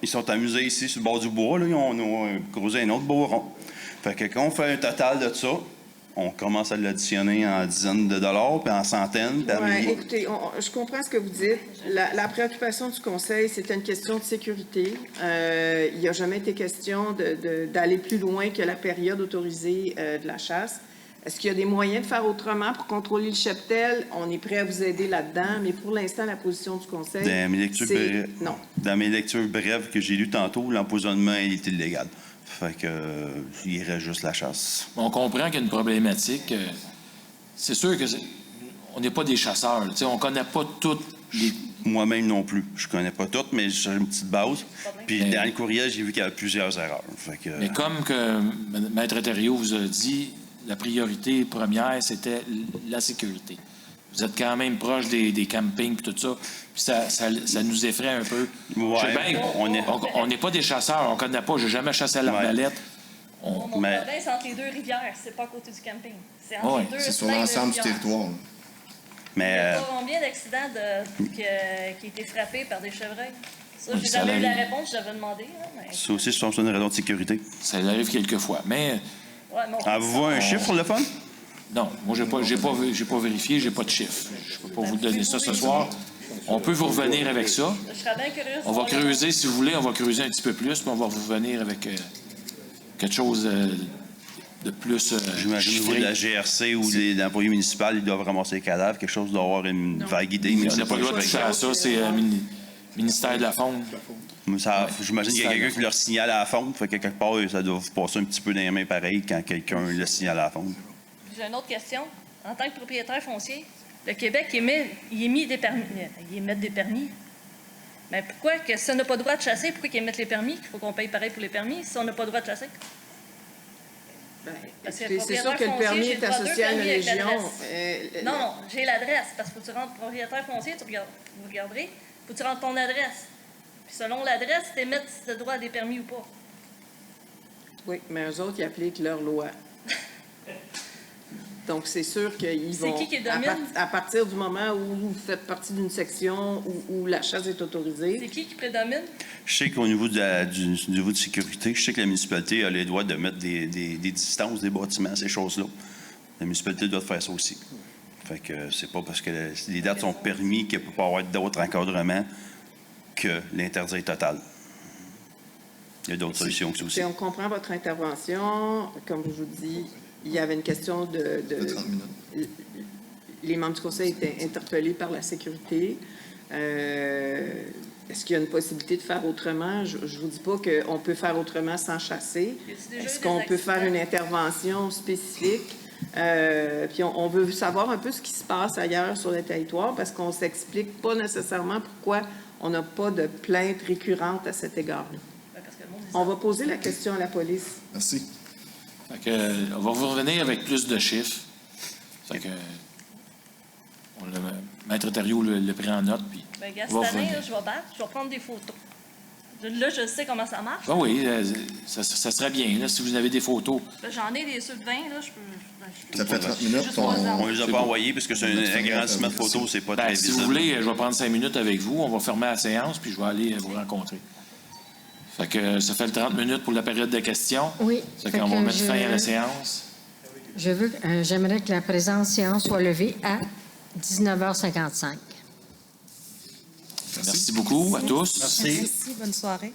ils sont amusés ici, sur le bord du bois, là, ils ont creusé un autre beau rond. Fait que quand on fait un total de ça, on commence à l'additionner en dizaines de dollars, puis en centaines, puis Oui, écoutez, je comprends ce que vous dites. La préoccupation du Conseil, c'était une question de sécurité. Il n'y a jamais été question d'aller plus loin que la période autorisée de la chasse. Est-ce qu'il y a des moyens de faire autrement pour contrôler le cheptel? On est prêt à vous aider là-dedans, mais pour l'instant, la position du Conseil, c'est non. Dans mes lectures brèves que j'ai lues tantôt, l'empoisonnement est illégal. Fait que, il irait juste la chasse. On comprend qu'il y a une problématique. C'est sûr que on n'est pas des chasseurs. On ne connaît pas toutes les... Moi-même non plus. Je connais pas toutes, mais j'ai une petite base. Puis dans le courriel, j'ai vu qu'il y avait plusieurs erreurs. Fait que... Mais comme que Maître Thériault vous a dit, la priorité première, c'était la sécurité. Vous êtes quand même proche des campings et tout ça. Puis ça nous effraie un peu. Ouais, on n'est pas des chasseurs. On ne connaît pas. J'ai jamais chassé à l'arbalète. Mon province, c'est entre les deux rivières. C'est pas à côté du camping. C'est entre les deux. C'est sur l'ensemble du territoire. Mais, il y a combien d'accidents qui ont été frappés par des chevreuils? Ça, j'ai jamais eu la réponse. J'avais demandé. Mais... Ça aussi, ce sont une raison de sécurité. Ça arrive quelquefois. Mais... vous voyez un chiffre pour le fun? Non, moi, j'ai pas vérifié, j'ai pas de chiffre. Je ne peux pas vous donner ça ce soir. On peut vous revenir avec ça. Je serais bien curieuse. On va creuser, si vous voulez, on va creuser un petit peu plus, puis on va vous revenir avec quelque chose de plus. J'imagine au niveau de la GRC ou des employés municipaux, ils doivent ramasser les cadavres, quelque chose doit avoir une vague idée. Mais on n'a pas le droit de toucher à ça, c'est le ministère de la Faune. J'imagine qu'il y a quelqu'un qui leur signale à la faune, fait que quelque part, ça doit passer un petit peu dans les mains pareil quand quelqu'un le signale à la faune. J'ai une autre question. En tant que propriétaire foncier, le Québec il émet des permis. Ils émettent des permis. Mais pourquoi que si on n'a pas le droit de chasser, pourquoi qu'ils émettent les permis? Il faut qu'on paye pareil pour les permis si on n'a pas le droit de chasser? C'est sûr que le permis est associé à une région. Non, j'ai l'adresse. Parce que faut que tu rentres propriétaire foncier, vous regarderez, faut que tu rentres ton adresse. Puis selon l'adresse, tu émets si tu as le droit à des permis ou pas. Oui, mais eux autres, ils appliquent leur loi. Donc, c'est sûr qu'ils vont... C'est qui domine? À partir du moment où vous faites partie d'une section où la chasse est autorisée... C'est qui prédomine? Je sais qu'au niveau du niveau de sécurité, je sais que la municipalité a les droits de mettre des distances des bâtiments, ces choses-là. La municipalité doit faire ça aussi. Fait que c'est pas parce que les dates sont permis qu'il ne peut pas y avoir d'autres encadrements que l'interdit total. Il y a d'autres solutions que ça aussi. On comprend votre intervention. Comme je vous dis, il y avait une question de 30 minutes. Les membres du Conseil étaient interpellés par la sécurité. Est-ce qu'il y a une possibilité de faire autrement? Je ne vous dis pas qu'on peut faire autrement sans chasser. Est-ce qu'on peut faire une intervention spécifique? Puis on veut savoir un peu ce qui se passe ailleurs sur le territoire parce qu'on ne s'explique pas nécessairement pourquoi on n'a pas de plainte récurrente à cet égard-là. On va poser la question à la police. Merci. Fait que, on va vous revenir avec plus de chiffres. Fait que, Maître Thériault le pris en note. Puis cette année, je vais battre, je vais prendre des photos. Là, je sais comment ça marche. Ah oui, ça serait bien, là, si vous avez des photos. J'en ai des ceux de 20, là, je peux... Ça fait 30 minutes. On ne les a pas envoyés parce que c'est un agrandissement de photos, c'est pas très visible. Si vous voulez, je vais prendre 5 minutes avec vous, on va fermer la séance, puis je vais aller vous rencontrer. Fait que ça fait le 30 minutes pour la période de questions. Oui. Ça fait qu'on va mettre fin à la séance. J'aimerais que la présente séance soit levée à 19h55. Merci beaucoup à tous. Merci. Bonne soirée.